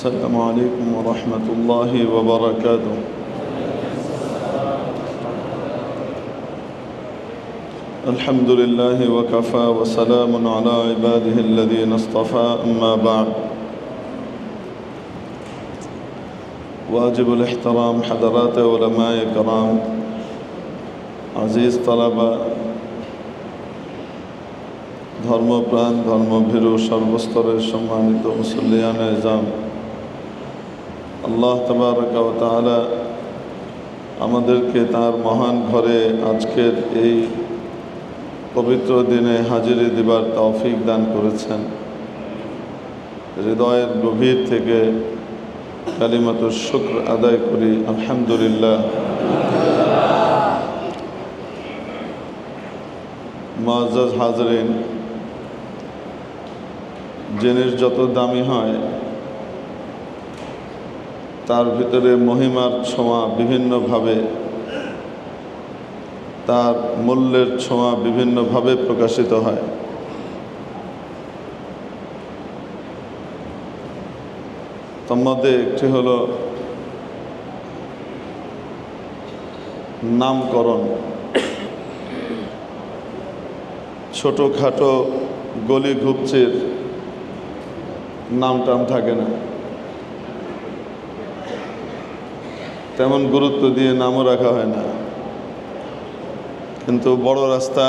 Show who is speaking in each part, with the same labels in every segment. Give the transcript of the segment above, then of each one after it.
Speaker 1: السلام عليكم ورحمة الله وبركاته. الحمد لله وكفى وسلام على عباده الذين اصطفى أما بعد. واجب الاحترام حضرات علماء کرام, عزیز طلبا, ধর্মপ্রাণ ধর্মভীরু সর্বস্তরের সম্মানিত মুসল্লিয়ানে ইজাম, আল্লাহ তাবারক ওয়া তাআলা আমাদেরকে তার মহান ঘরে আজকের এই পবিত্র দিনে হাজিরি দিবার তৌফিক দান করেছেন। হৃদয়ের গভীর থেকে কালিমাতুশ শুকর আদায় করি আলহামদুলিল্লাহ। মুআজ্জাজ হাজরিন, জিনিস যত দামি হয় তার ভিতরে মহিমার ছোঁয়া বিভিন্নভাবে, তার মূল্যের ছোঁয়া বিভিন্নভাবে প্রকাশিত হয়। তার মধ্যে একটি হলো নামকরণ। ছোটোখাটো গলি ঘুপচির নাম টাম থাকে না, তেমন গুরুত্ব দিয়ে নামও রাখা হয় না, কিন্তু বড় রাস্তা,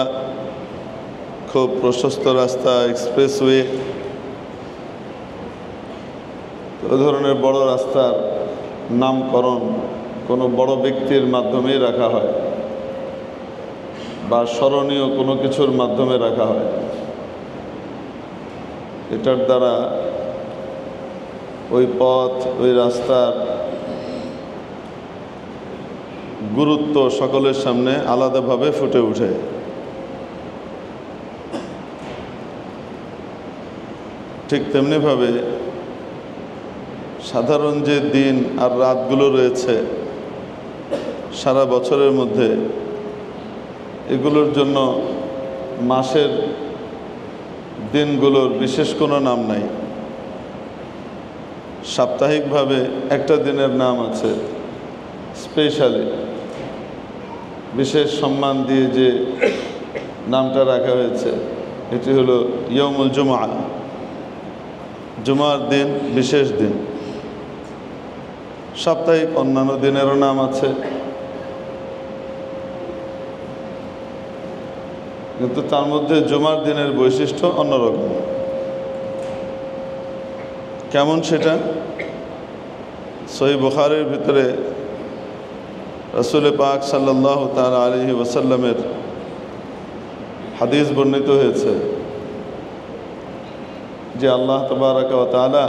Speaker 1: খুব প্রশস্ত রাস্তা, এক্সপ্রেসওয়ে, এ ধরনের বড় রাস্তার নামকরণ কোনো বড় ব্যক্তির মাধ্যমেই রাখা হয় বা স্মরণীয় কোনো কিছুর মাধ্যমে রাখা হয়। এটার দ্বারা ওই পথ, ওই রাস্তার গুরুত্ব সকলের সামনে আলাদাভাবে ফুটে ওঠে। ঠিক তেমনিভাবে সাধারণ যে দিন আর রাতগুলো রয়েছে সারা বছরের মধ্যে, এগুলোর জন্য মাসের দিনগুলোর বিশেষ কোনো নাম নাই। সাপ্তাহিকভাবে একটা দিনের নাম আছে, স্পেশালি বিশেষ সম্মান দিয়ে যে নামটা রাখা হয়েছে, এটি হলো ইয়ৌমুল জুমআ, জুমার দিন, বিশেষ দিন। সাপ্তাহিক অন্যান্য দিনেরও নাম আছে, কিন্তু তার মধ্যে জুমার দিনের বৈশিষ্ট্য অন্যরকম। কেমন সেটা? সহিহ বুখারীর ভিতরে রাসূল পাক সাল্লাল্লাহু তাআলা আলাইহি ওয়াসাল্লামের হাদিস বর্ণিত হয়েছে যে আল্লাহ তাবারক ওয়া তাআলা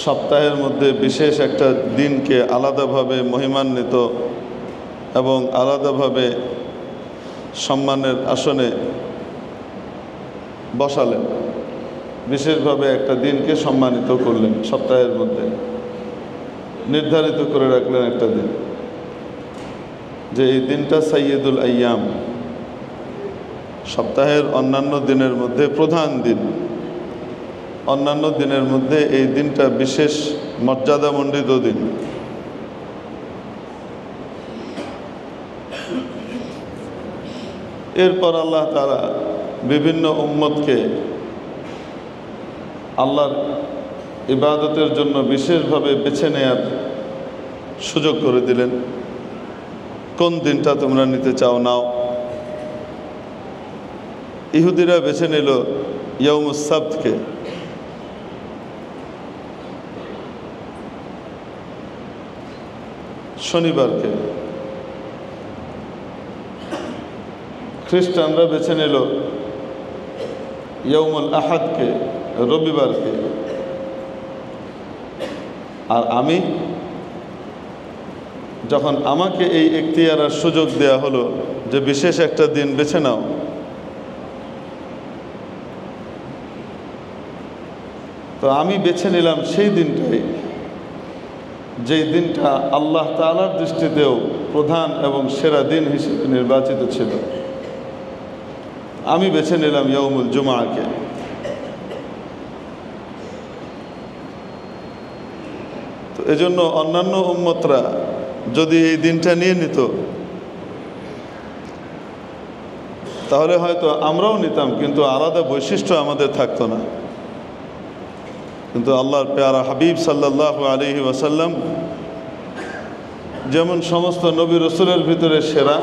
Speaker 1: সপ্তাহের মধ্যে বিশেষ একটা দিনকে আলাদাভাবে মহিমান্বিত এবং আলাদাভাবে সম্মানের আসনে বসালেন, বিশেষভাবে একটা দিনকে সম্মানিত করলেন, সপ্তাহের মধ্যে নির্ধারিত করে রাখলেন একটা দিন, যে এই দিনটা সাইয়্যিদুল আইয়াম, সপ্তাহের অন্যান্য দিনের মধ্যে প্রধান দিন। অন্যান্য দিনের মধ্যে এই দিনটা বিশেষ মর্যাদামণ্ডিত দিন। এরপর আল্লাহ তাআলা বিভিন্ন উম্মতকে আল্লাহর ইবাদতের জন্য বিশেষভাবে বেছে নেয়ার সুযোগ করে দিলেন। কোন দিনটা তোমরা নিতে চাও নাও। ইহুদিরা বেছে নিল ইয়াউমুস সাবতকে, শনিবারকে। খ্রিস্টানরা বেছে নিল ইয়াউমুল আহাদকে, রবিবারকে। আর আমি, যখন আমাকে এই ইখতিয়ার আর সুযোগ দেওয়া হলো যে বিশেষ একটা দিন বেছে নাও, তো আমি বেছে নিলাম সেই দিনটাই, যেই দিনটা আল্লাহ তাআলার দৃষ্টিতেও প্রধান এবং সেরা দিন হিসেবে নির্বাচিত ছিল। আমি বেছে নিলাম ইয়াউমুল জুমআকে। এজন্য অন্যান্য উম্মতরা যদি এই দিনটা নিয়ে নিত তাহলে হয়তো আমরাও নিতাম, কিন্তু আলাদা বৈশিষ্ট্য আমাদের থাকতো না। কিন্তু আল্লাহর প্যারা হাবিব সাল্লাল্লাহু আলাইহি ওয়াসাল্লাম যেমন সমস্ত নবী রসুলের ভিতরে সেরা,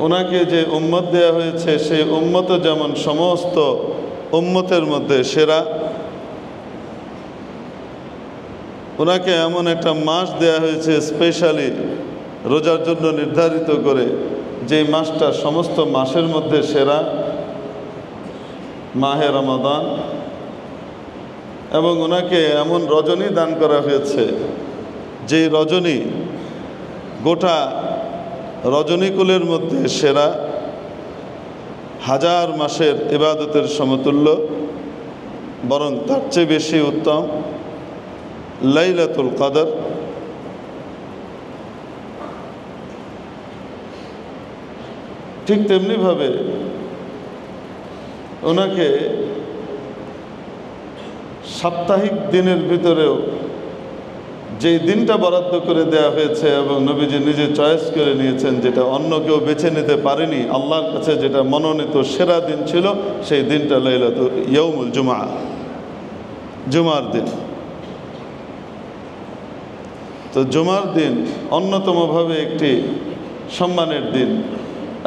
Speaker 1: ওনাকে যে উম্মত দেয়া হয়েছে সেই উম্মতও যেমন সমস্ত উম্মতের মধ্যে সেরা। ওনাকে এমন একটা মাস দেয়া হয়েছে স্পেশালি রোজার জন্য নির্ধারিত করে, যে মাসটা সমস্ত মাসের মধ্যে সেরা, মাহে রমাদান। এবং ওনাকে এমন রজনী দান করা হয়েছে যেই রজনী গোটা রজনীকুলের মধ্যে সেরা, হাজার মাসের ইবাদতের সমতুল্য, বরং তার চেয়ে বেশি উত্তম, লাইলাতুল কদর। ঠিক তেমনিভাবে ওনাকে সাপ্তাহিক দিনের ভিতরেও যেই দিনটা বরাদ্দ করে দেওয়া হয়েছে এবং নবীজি নিজে চয়েস করে নিয়েছেন, যেটা অন্য কেউ বেছে নিতে পারেনি, আল্লাহর কাছে যেটা মনোনীত সেরা দিন ছিল, সেই দিনটা লাইলাতুল ইয়াউমুল জুমআ, জুমার দিন। তো জুমার দিন অন্যতমভাবে একটি সম্মানের দিন,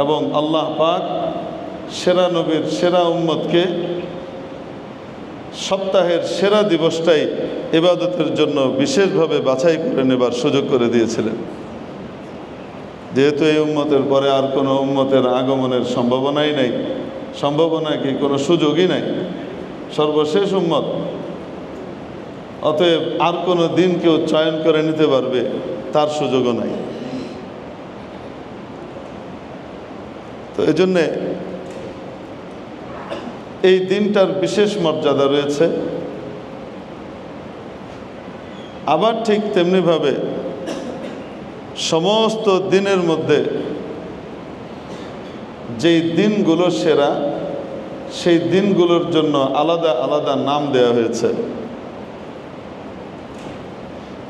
Speaker 1: এবং আল্লাহ পাক সেরা নবীর সেরা উম্মতকে সপ্তাহের সেরা দিবসটাই ইবাদতের জন্য বিশেষভাবে বাছাই করে নেবার সুযোগ করে দিয়েছিলেন। যেহেতু এই উম্মতের পরে আর কোনো উম্মতের আগমনের সম্ভাবনাই নাই, সম্ভাবনা কি কোনো সুযোগই নাই, সর্বশেষ উম্মত, অতএব আর কোনো দিন কেউ চয়ন করে নিতে পারবে তার সুযোগও নাই। তো এজন্যে এই দিনটার বিশেষ মর্যাদা রয়েছে। আবার ঠিক তেমনিভাবে সমস্ত দিনের মধ্যে যেই দিনগুলো সেরা, সেই দিনগুলোর জন্য আলাদা আলাদা নাম দেওয়া হয়েছে।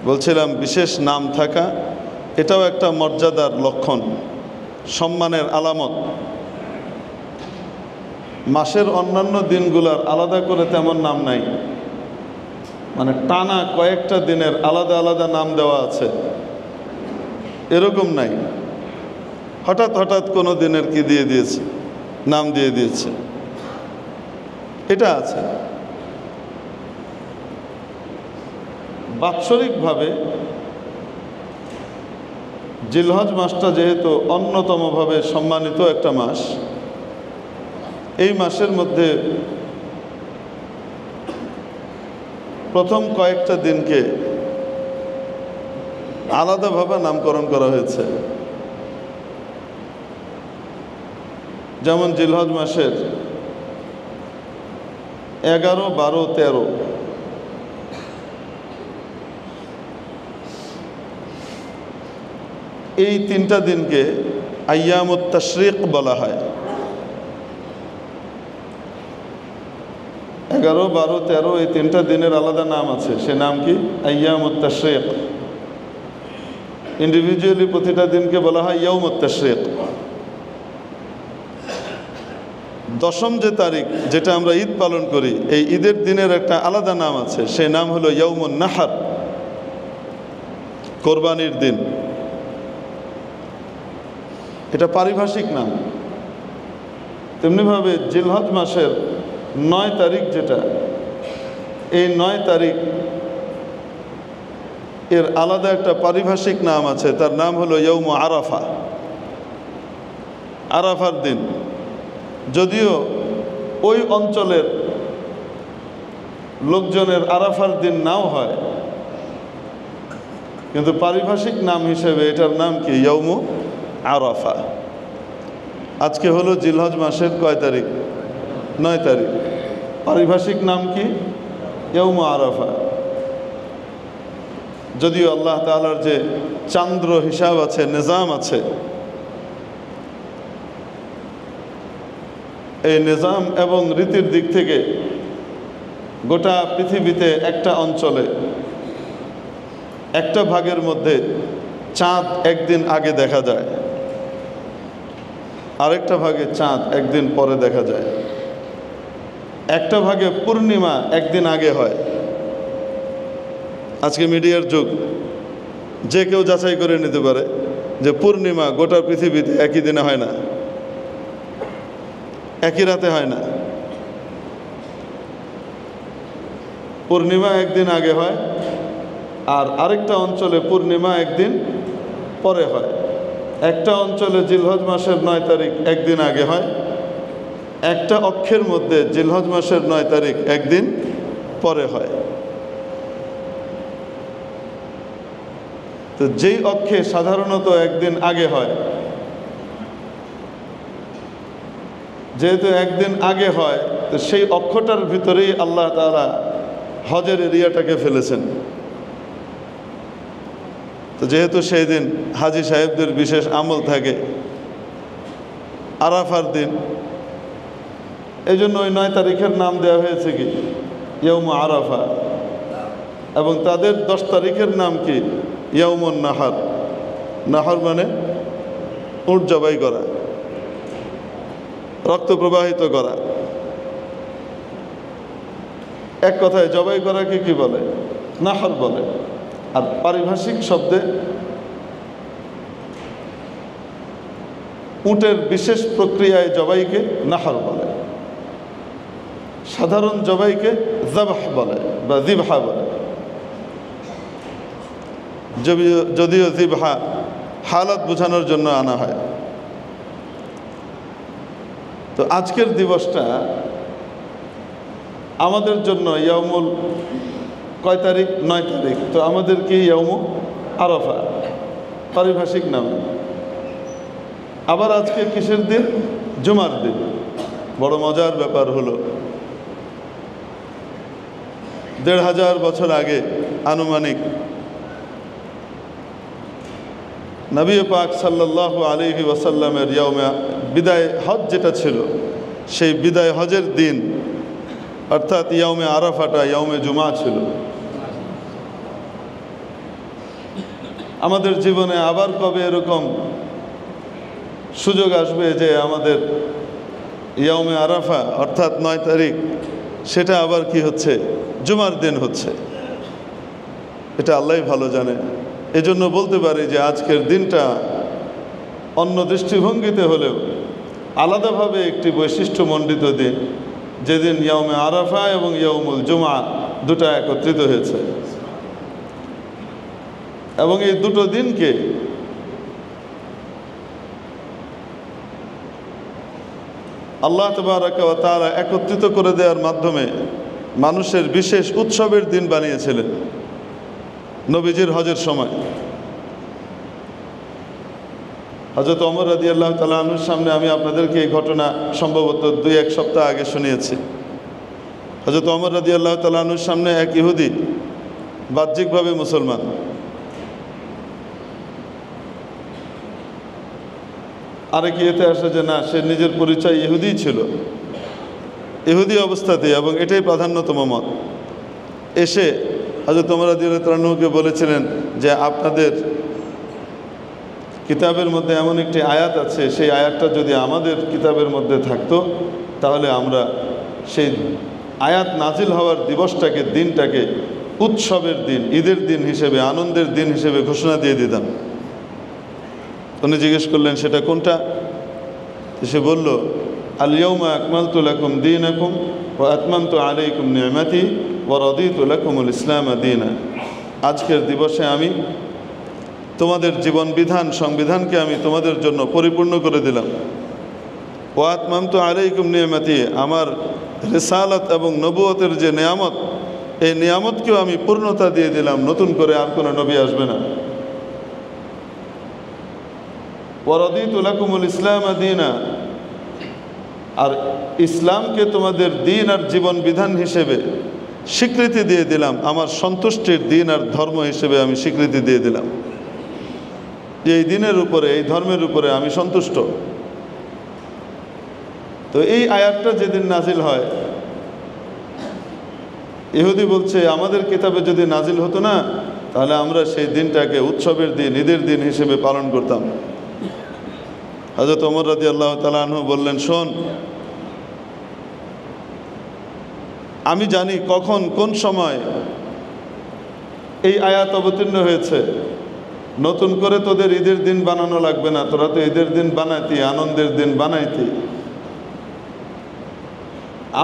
Speaker 1: বলছিলাম বিশেষ নাম থাকা এটাও একটা মর্যাদার লক্ষণ, সম্মানের আলামত। মাসের অন্যান্য দিনগুলোর আলাদা করে তেমন নাম নাই, মানে টানা কয়েকটা দিনের আলাদা আলাদা নাম দেওয়া আছে এরকম নাই। হঠাৎ হঠাৎ কোনো দিনের কি দিয়ে দিয়েছে, নাম দিয়ে দিয়েছে, এটা আছে। বাৎসরিকভাবে জিলহজ মাসটা যেহেতু অন্যতমভাবে সম্মানিত একটা মাস, এই মাসের মধ্যে প্রথম কয়েকটা দিনকে আলাদাভাবে নামকরণ করা হয়েছে। যেমন জিলহজ মাসের 11, 12, 13 এই তিনটা দিনকে আইয়ামুত তাশরিক বলা হয়। 11, 12, 13 এই তিনটা দিনের আলাদা নাম আছে। সে নাম কি? আইয়ামুত তাশরিক। ইন্ডিভিজুয়ালি প্রতিটা দিনকে বলা হয় ইয়াউমুত তাশরিক। দশম যে তারিখ, যেটা আমরা ঈদ পালন করি, এই ঈদের দিনের একটা আলাদা নাম আছে, সেই নাম হলো ইয়াউমুন নাহর, কোরবানির দিন। এটা পারিভাষিক নাম। তেমনিভাবে জিলহজ মাসের 9 তারিখ যেটা, এই 9 তারিখ এর আলাদা একটা পারিভাষিক নাম আছে, তার নাম হলো ইয়াউম আরাফা, আরাফার দিন। যদিও ওই অঞ্চলের লোকজনের আরাফার দিন নাও হয়, কিন্তু পারিভাষিক নাম হিসেবে এটার নাম কি? ইয়াউম আরাফা। আজকে হলো জিলহজ মাসের কয় তারিখ? 9 তারিখ। পারিভাষিক নাম কি? ইয়াউম আরাফা। যদিও আল্লাহ তাআলার যে চান্দ্র হিসাব আছে, নিজাম আছে, এই নিজাম এবং রীতির দিক থেকে গোটা পৃথিবীতে একটা অঞ্চলে একটা ভাগের মধ্যে চাঁদ একদিন আগে দেখা যায়, আরেকটা ভাগে চাঁদ একদিন পরে দেখা যায়। একটা ভাগে পূর্ণিমা একদিন আগে হয়। আজকে মিডিয়ার যুগ, যে কেউ যাচাই করে নিতে পারে যে পূর্ণিমা গোটা পৃথিবীতে একই দিনে হয় না, একই রাতে হয় না। পূর্ণিমা একদিন আগে হয়, আর আরেকটা অঞ্চলে পূর্ণিমা একদিন পরে হয়। একটা অঞ্চলে জিলহজ মাসের 9 তারিখ একদিন আগে হয়, একটা অক্ষের মধ্যে জিলহজ মাসের 9 তারিখ একদিন পরে হয়। তো যেই অক্ষে সাধারণত একদিন আগে হয়, যেহেতু একদিন আগে হয়, তো সেই অক্ষটার ভিতরেই আল্লাহ তাআলা হজের এরিয়াটাকে ফেলেছেন। তো যেহেতু সেই দিন হাজি সাহেবদের বিশেষ আমল থাকে, আরাফার দিন, এই জন্য ওই 9 তারিখের নাম দেওয়া হয়েছে কি ইয়াউম আরাফা, এবং তাদের 10 তারিখের নাম কি ইয়াউমুন নাহার। নাহার মানে উট জবাই করা, রক্ত প্রবাহিত করা। এক কথায় জবাই করাকে কি বলে? নাহার বলে। আর পারিভাষিক শব্দে উটের বিশেষ প্রক্রিয়ায় জবাইকে নাহার বলে, সাধারণ জবাইকে যাবহ বলে বা জিবহা বলে। যদিও জিবহা হালাত বোঝানোর জন্য আনা হয়। তো আজকের দিবসটা আমাদের জন্য ইয়াউমুল কয় তারিখ? 9 তারিখ। তো আমাদের কি ইয়াউমু আরাফা পারিভাষিক নাম। আবার আজকে কিসের দিন? জুমার দিন। বড় মজার ব্যাপার হলো 1500 বছর আগে আনুমানিক নবী পাক সাল্লাল্লাহু আলাইহি ওয়াসাল্লামের ইয়াউমে বিদায় হজ যেটা ছিল, সেই বিদায় হজের দিন অর্থাৎ ইয়াউমে আরাফাটা ইয়াউমে জুমা ছিল। আমাদের জীবনে আবার কবে এরকম সুযোগ আসবে যে আমাদের ইয়াউমে আরাফা অর্থাৎ 9 তারিখ সেটা আবার কি হচ্ছে? জুমার দিন হচ্ছে। এটা আল্লাহই ভালো জানে। এজন্য বলতে পারি যে আজকের দিনটা অন্য দৃষ্টিভঙ্গিতে হলেও আলাদাভাবে একটি বৈশিষ্ট্যমণ্ডিত দিন, যেদিন ইয়াউমে আরাফা এবং ইয়াউমুল জুমা দুটা একত্রিত হয়েছে। এবং এই দুটো দিনকে আল্লাহ তাবারাকা ওয়া তাআলা একত্রিত করে দেওয়ার মাধ্যমে মানুষের বিশেষ উৎসবের দিন বানিয়েছিলেন নবীজির হজের সময়। হযরত ওমর রাদিয়াল্লাহু তাআলা আনহুর সামনে আমি আপনাদেরকে এই ঘটনা সম্ভবত 2-1 সপ্তাহ আগে শুনিয়েছি। হযরত ওমর রাদিয়াল্লাহু তাআলা আনহুর সামনে এক ইহুদি, বাহ্যিকভাবে মুসলমান, আরেক ইয়েতে আসে যে না, সে নিজের পরিচয় ইহুদি ছিল, ইহুদি অবস্থাতেই, এবং এটাই প্রাধান্যতম মত। এসে হযরত ওমর রাদিয়াল্লাহু তাআলা আনহুকে বলেছিলেন যে আপনাদের কিতাবের মধ্যে এমন একটি আয়াত আছে, সেই আয়াতটা যদি আমাদের কিতাবের মধ্যে থাকতো তাহলে আমরা সেই আয়াত নাজিল হওয়ার দিবসটাকে, দিনটাকে উৎসবের দিন, ঈদের দিন হিসেবে, আনন্দের দিন হিসেবে ঘোষণা দিয়ে দিতাম। উনি জিজ্ঞেস করলেন সেটা কোনটা? সে বলল আল ইয়াউমা আকমালতু লাকুম দীনাকুম ওয়া আতমামতু আলাইকুম নি'মাতি ওয়া রাদিতু লাকুমুল ইসলাম দীনা। আজকের দিবসে আমি তোমাদের জীবন বিধান, সংবিধানকে আমি তোমাদের জন্য পরিপূর্ণ করে দিলাম। ওয়া আতমামতু আলাইকুম নি'মাতি, আমার রিসালাত এবং নবুয়তের যে নিয়ামত, এই নিয়ামতকেও আমি পূর্ণতা দিয়ে দিলাম, নতুন করে আর কোনো নবী আসবে না। ওয়া রাদিতু লাকুমুল ইসলাম দীনা, আর ইসলামকে তোমাদের দিন আর জীবন বিধান হিসেবে স্বীকৃতি দিয়ে দিলাম, আমার সন্তুষ্টির দিন আর ধর্ম হিসেবে আমি স্বীকৃতি দিয়ে দিলাম যে এই দিনের উপরে, এই ধর্মের উপরে আমি সন্তুষ্ট। তো এই আয়াতটা যেদিন নাজিল হয় ইহুদি বলছে আমাদের কিতাবে যদি নাজিল হতো না তাহলে আমরা সেই দিনটাকে উৎসবের দিন, ঈদের দিন হিসেবে পালন করতাম। হযরত ওমর রাদিয়াল্লাহু তাআলা আনহু বললেন, শোন, আমি জানি কখন কোন সময় এই আয়াত অবতীর্ণ হয়েছে, নতুন করে তোদের ঈদের দিন বানানো লাগবে না, তোরা তো ঈদের দিন বানাইতি, আনন্দের দিন বানাইতি।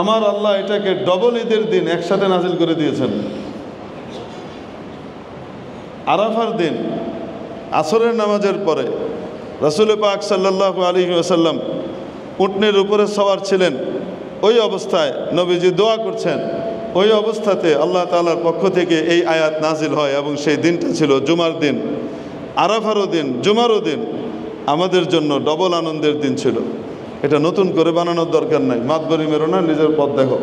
Speaker 1: আমার আল্লাহ এটাকে ডবল ঈদের দিন একসাথে নাজিল করে দিয়েছেন। আরাফার দিন আসরের নামাজের পরে রাসূল পাক সাল্লাল্লাহু আলাইহি ওয়াসাল্লাম উটনির উপরে সওয়ার ছিলেন, ওই অবস্থায় নবীজি দোয়া করছেন, ওই অবস্থাতে আল্লাহ তাআলার পক্ষ থেকে এই আয়াত নাজিল হয় এবং সেই দিনটা ছিল জুমার দিন। আরাফারও দিন, জুমারও দিন আমাদের জন্য ডবল আনন্দের দিন ছিল। এটা নতুন করে বানানোর দরকার নাই, মাতবরি মেরো না, নিজের পথ দেখো।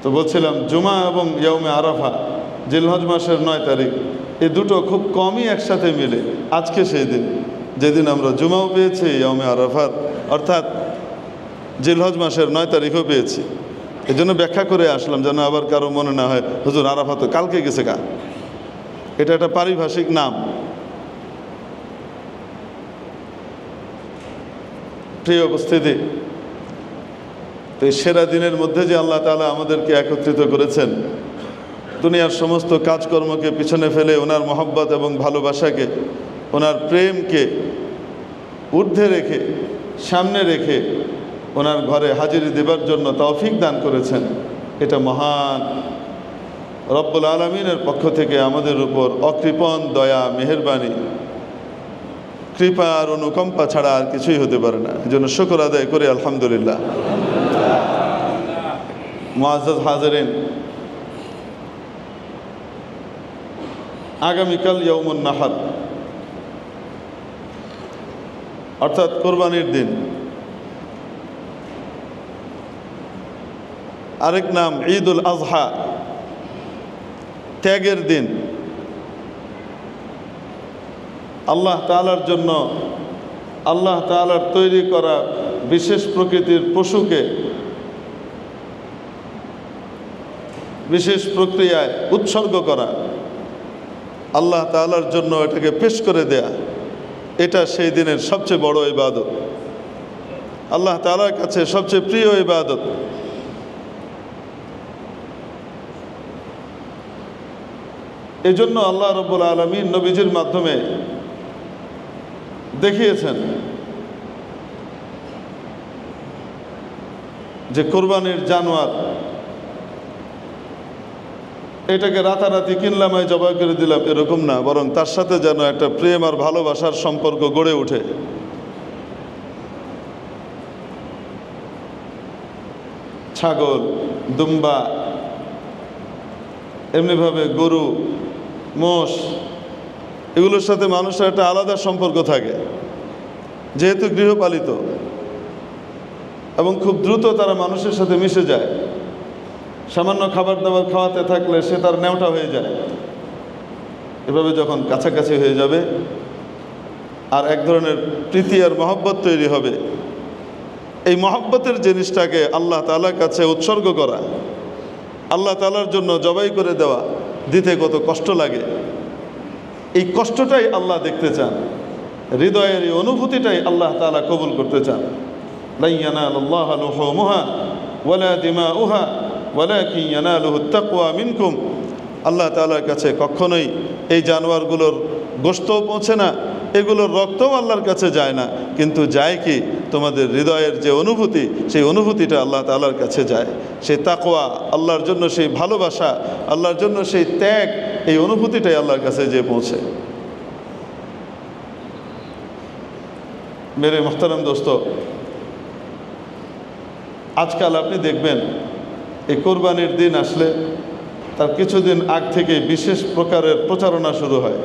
Speaker 1: তো বলছিলাম জুমা এবং ইয়াউমে আরাফা, জিলহজ মাসের 9 তারিখ, এই দুটো খুব কমই একসাথে মিলে। আজকে সেই দিন যেদিন আমরা জুমাও পেয়েছি, ইয়াউমে আরাফার অর্থাৎ জিলহজ মাসের 9 তারিখও পেয়েছি। এই জন্য ব্যাখ্যা করে আসলাম যেন আবার কারো মনে না হয় হুজুর আরাফা তো কালকে গেছে কা। এটা একটা পারিভাষিক নাম। প্রিয় উপস্থিতি, তো এই সেরা দিনের মধ্যে যে আল্লাহ তাআলা আমাদেরকে একত্রিত করেছেন, দুনিয়ার সমস্ত কাজকর্মকে পিছনে ফেলে ওনার মহব্বত এবং ভালোবাসাকে, ওনার প্রেমকে ঊর্ধ্বে রেখে, সামনে রেখে ওনার ঘরে হাজিরি দেবার জন্য তৌফিক দান করেছেন। এটা মহান রব্বুল আলামিনের পক্ষ থেকে আমাদের উপর অকৃপণ দয়া, মেহেরবানি, কৃপা আর অনুকম্পা ছাড়া আর কিছুই হতে পারে না। এই জন্য শুকর আদায় করি আলহামদুলিল্লাহ। মুআজ্জাজ হাজিরিন, আগামীকাল ইয়াউমুন নাহর অর্থাৎ কোরবানির দিন, আরেক নাম ঈদুল আজহা, ত্যাগের দিন। আল্লাহ তাআলার জন্য, আল্লাহ তাআলার তৈরি করা বিশেষ প্রকৃতির পশুকে বিশেষ প্রক্রিয়ায় উৎসর্গ করা, আল্লাহ তাআলার জন্য এটাকে পেশ করে দেয়া, এটা সেই দিনের সবচেয়ে বড় ইবাদত, আল্লাহ তাআলার কাছে সবচেয়ে প্রিয় ইবাদত। এই জন্য আল্লাহ রাব্বুল আলামিন নবীজির মাধ্যমে দেখিয়েছেন যে কোরবানির জানোয়ার এটাকে রাতারাতি কিনলাম, জবাই করে দিলাম, এরকম না, বরং তার সাথে যেন একটা প্রেম আর ভালোবাসার সম্পর্ক গড়ে ওঠে। ছাগল, দুম্বা, এমনিভাবে গরু, মোষ, এগুলোর সাথে মানুষের একটা আলাদা সম্পর্ক থাকে, যেহেতু গৃহপালিত এবং খুব দ্রুত তারা মানুষের সাথে মিশে যায়। সামান্য খাবার দাবার খাওয়াতে থাকলে সে তার নেওটা হয়ে যায়। এভাবে যখন কাছাকাছি হয়ে যাবে আর এক ধরনের প্রীতি আর মহব্বত তৈরি হবে, এই মহব্বতের জিনিসটাকে আল্লাহ তাআলার কাছে উৎসর্গ করা, আল্লাহ তাআলার জন্য জবাই করে দেওয়া, দিতে কত কষ্ট লাগে, এই কষ্টটাই আল্লাহ দেখতে চান, হৃদয়ের এই অনুভূতিটাই আল্লাহ তাআলা কবুল করতে চান। লা ইয়ানালুল্লাহা লুহুমুহা ওয়ালা দিমাউহা ওয়ালাকিন ইয়ানালুহুত তাকওয়া মিনকুম। আল্লাহ তাআলার কাছে কখনোই এই জানোয়ারগুলোর গোশতও পৌঁছে না, এগুলোর রক্তও আল্লাহর কাছে যায় না, কিন্তু যায় কি তোমাদের হৃদয়ের যে অনুভূতি, সেই অনুভূতিটা আল্লাহ তাআলার কাছে যায়। সেই তাকওয়া, আল্লাহর জন্য সেই ভালোবাসা, আল্লাহর জন্য সেই ত্যাগ, এই অনুভূতিটাই আল্লাহর কাছে যে পৌঁছে। মেরে মোহতারাম দোস্ত, আজকাল আপনি দেখবেন এই কোরবানির দিন আসলে তার কিছুদিন আগ থেকে বিশেষ প্রকারের প্রচারণা শুরু হয়।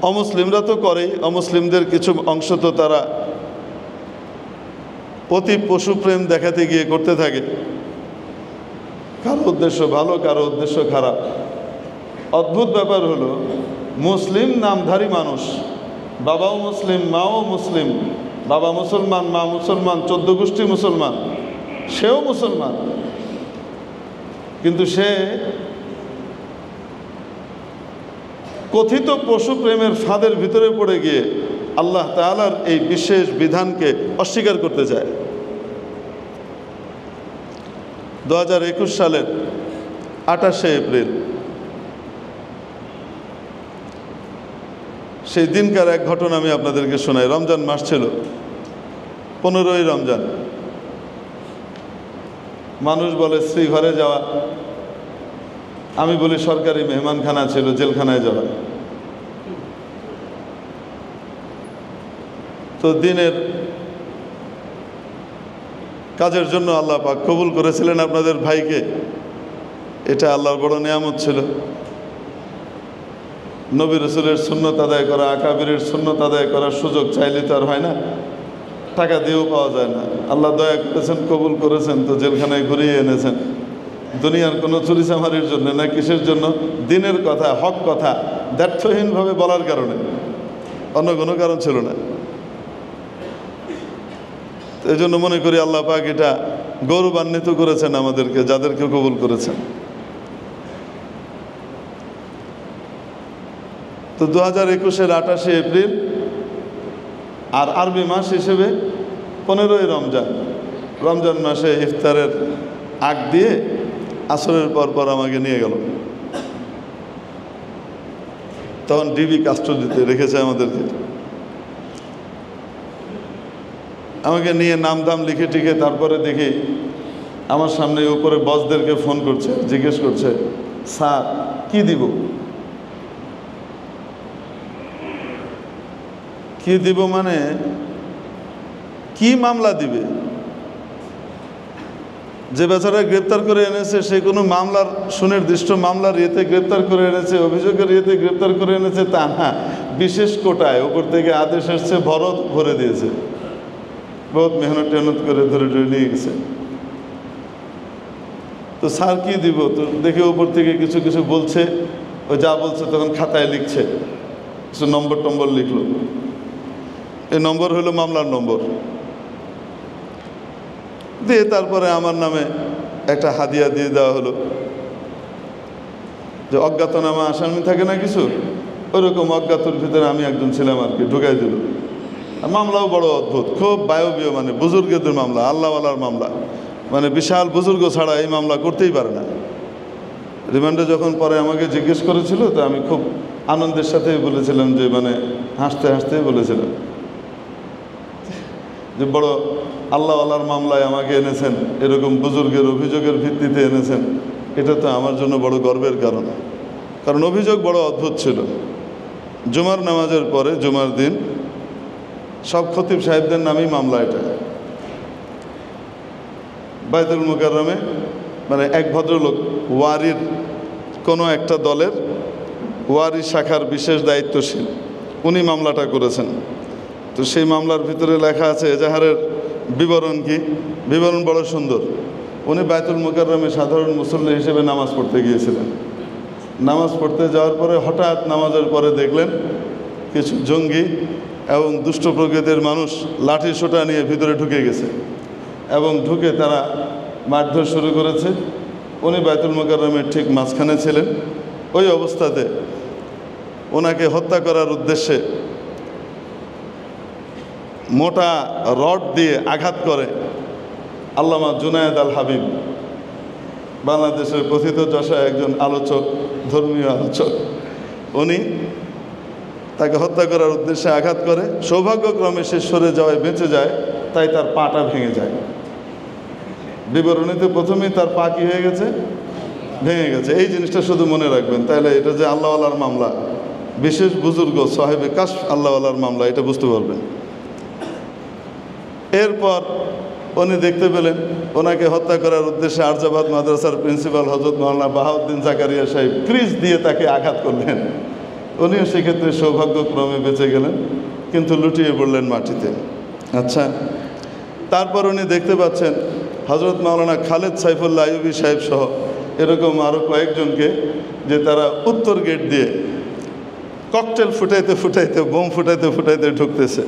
Speaker 1: অমুসলিমরা তো করেই, অমুসলিমদের কিছু অংশ তো তারা অতি পশুপ্রেম দেখাতে গিয়ে করতে থাকে। কারো উদ্দেশ্য ভালো, কারো উদ্দেশ্য খারাপ। অদ্ভুত ব্যাপার হলো, মুসলিম নামধারী মানুষ, বাবাও মুসলিম, মাও মুসলিম, বাবা মুসলমান, মা মুসলমান, 14 গোষ্ঠী মুসলমান, সেও মুসলমান, কিন্তু সে কথিত পশু প্রেমের ফাঁদের ভিতরে পড়ে গিয়ে আল্লাহ তাআলার এই বিশেষ বিধানকে অস্বীকার করতে চায়। 2021 সালের 28শে এপ্রিল সেই দিনকার এক ঘটনা আমি আপনাদেরকে শোনাই। রমজান মাস ছিল, 15ই রমজান। মানুষ বলে স্ত্রী ঘরে যাওয়া, আমি বলি সরকারি মেহমানখানা ছিল, জেলখানায় যাওয়া। তো দিনের কাজের জন্য আল্লাহ পাক কবুল করেছিলেন আপনাদের ভাইকে, এটা আল্লাহর বড় নিয়ামত ছিল। নবী রাসূলের সুন্নত আদায় করা, আকাবিরের সুন্নত আদায় করার সুযোগ চাইলে তো আর হয় না, টাকা দিয়েও পাওয়া যায় না। আল্লাহ দয়া করেছেন, কবুল করেছেন, তো জেলখানায় ঘুরিয়ে এনেছেন। দুনিয়ার কোনো চুরিচামারির জন্য না, কিসের জন্য? দিনের কথা, হক কথা দ্ব্যর্থহীনভাবে বলার কারণে, অন্য কোনো কারণ ছিল না। এই জন্য মনে করি আল্লাহ পাক এটা গৌরবান্বিত করেছেন আমাদেরকে, যাদেরকে কবুল করেছেন। তো 2021-এর 28শে এপ্রিল, আর আরবি মাস হিসেবে 15ই রমজান। রমজান মাসে ইফতারের আগ দিয়ে আসরের পর আমাকে নিয়ে গেল। তখন ডিবি কাস্টডিতে রেখেছে আমাদেরকে। আমাকে নিয়ে নাম দাম লিখে টিকে তারপরে দেখি আমার সামনে উপরে বসদেরকে ফোন করছে, জিজ্ঞেস করছে, স্যার কি দিব? কি দিব মানে কি মামলা দিবে? যে বেচারা গ্রেপ্তার করে এনেছে সে কোনো মামলার সুনির্দিষ্ট মামলার ইয়েতে গ্রেপ্তার করে এনেছে, অভিযোগের ইয়েতে গ্রেপ্তার করে এনেছে তা না, বিশেষ কোটায় উপর থেকে আদেশ এসছে, ভরত ভরে দিয়েছে, বহুত মেহনত করে ধরে নিয়ে গেছে। তো স্যার কি দিব? তো দেখে উপর থেকে কিছু কিছু বলছে, ও যা বলছে তখন খাতায় লিখছে, কিছু নম্বর টম্বর লিখলো। এই নম্বর হলো মামলার নম্বর দিয়ে তারপরে আমার নামে একটা হাদিয়া দিয়ে দেওয়া হলো, যে অজ্ঞাতনামা আসামি থাকে না কিছু, ওইরকম অজ্ঞাতর ভিতরে আমি একজন ছিলাম আর কি, ঢুকাই দিল। আর মামলাও বড় অদ্ভুত, খুব বায়বীয়, মানে বুজুর্গদের মামলা, আল্লাহওয়ালার মামলা, মানে বিশাল বুজুর্গ ছাড়া এই মামলা করতেই পারে না। রিমান্ডে যখন পরে আমাকে জিজ্ঞেস করেছিল, তো আমি খুব আনন্দের সাথেই বলেছিলাম, যে মানে হাসতে হাসতেই বলেছিলাম যে বড় আল্লাহওয়ালার মামলায় আমাকে এনেছেন, এরকম বুজুর্গের অভিযোগের ভিত্তিতে এনেছেন, এটা তো আমার জন্য বড় গর্বের কারণ। কারণ অভিযোগ বড় অদ্ভুত ছিল। জুমার নামাজের পরে, জুমার দিন সব খতিব সাহেবদের নামেই মামলা। এটা বাইতুল মুকাররমে, মানে এক ভদ্রলোক ওয়ারির কোনো একটা দলের ওয়ারি শাখার বিশেষ দায়িত্বশীল, উনি মামলাটা করেছেন। তো সেই মামলার ভিতরে লেখা আছে এজাহারের বিবরণ কি, বিবরণ বড় সুন্দর। উনি বাইতুল মুকাররমে সাধারণ মুসল্লি হিসেবে নামাজ পড়তে গিয়েছিলেন। নামাজ পড়তে যাওয়ার পরে হঠাৎ নামাজের পরে দেখলেন কিছু জঙ্গি এবং দুষ্ট প্রকৃতির মানুষ লাঠি সোটা নিয়ে ভিতরে ঢুকে গেছে, এবং ঢুকে তারা মারধর শুরু করেছে। উনি বাইতুল মুকাররমের ঠিক মাঝখানে ছিলেন। ওই অবস্থাতে ওনাকে হত্যা করার উদ্দেশ্যে মোটা রড দিয়ে আঘাত করে আল্লামা জুনায়েদ আল হাবিব, বাংলাদেশের কথিত যশা একজন আলোচক, ধর্মীয় আলোচক। উনি তাকে হত্যা করার উদ্দেশ্যে আঘাত করে, সৌভাগ্যক্রমে সে সরে যাওয়ায় বেঁচে যায়, তাই তার পাটা ভেঙে যায়। বিবরণীতে প্রথমেই তার পা কি হয়ে গেছে? ভেঙে গেছে। এই জিনিসটা শুধু মনে রাখবেন, তাহলে এটা যে আল্লাহওয়ালার মামলা, বিশেষ বুজুর্গ সাহেবে কাশফ আল্লাহওয়ালার মামলা, এটা বুঝতে পারবেন। এরপর উনি দেখতে পেলেন ওনাকে হত্যা করার উদ্দেশ্যে আরজাবাদ মাদ্রাসার প্রিন্সিপাল হযরত মাওলানা বাহাউদ্দিন জাকারিয়া সাহেব ক্রিজ দিয়ে তাকে আঘাত করলেন। উনিও সেক্ষেত্রে সৌভাগ্যক্রমে বেঁচে গেলেন, কিন্তু লুটিয়ে পড়লেন মাটিতে। আচ্ছা, তারপর উনি দেখতে পাচ্ছেন হযরত মাওলানা খালেদ সাইফুল্লাহ আইয়ুবী সাহেব সহ এরকম আরও কয়েকজনকে, যে তারা উত্তর গেট দিয়ে ককটেল ফুটাইতে ফুটাইতে, বোম ফুটাইতে ফুটাইতে ঢুকতেছে।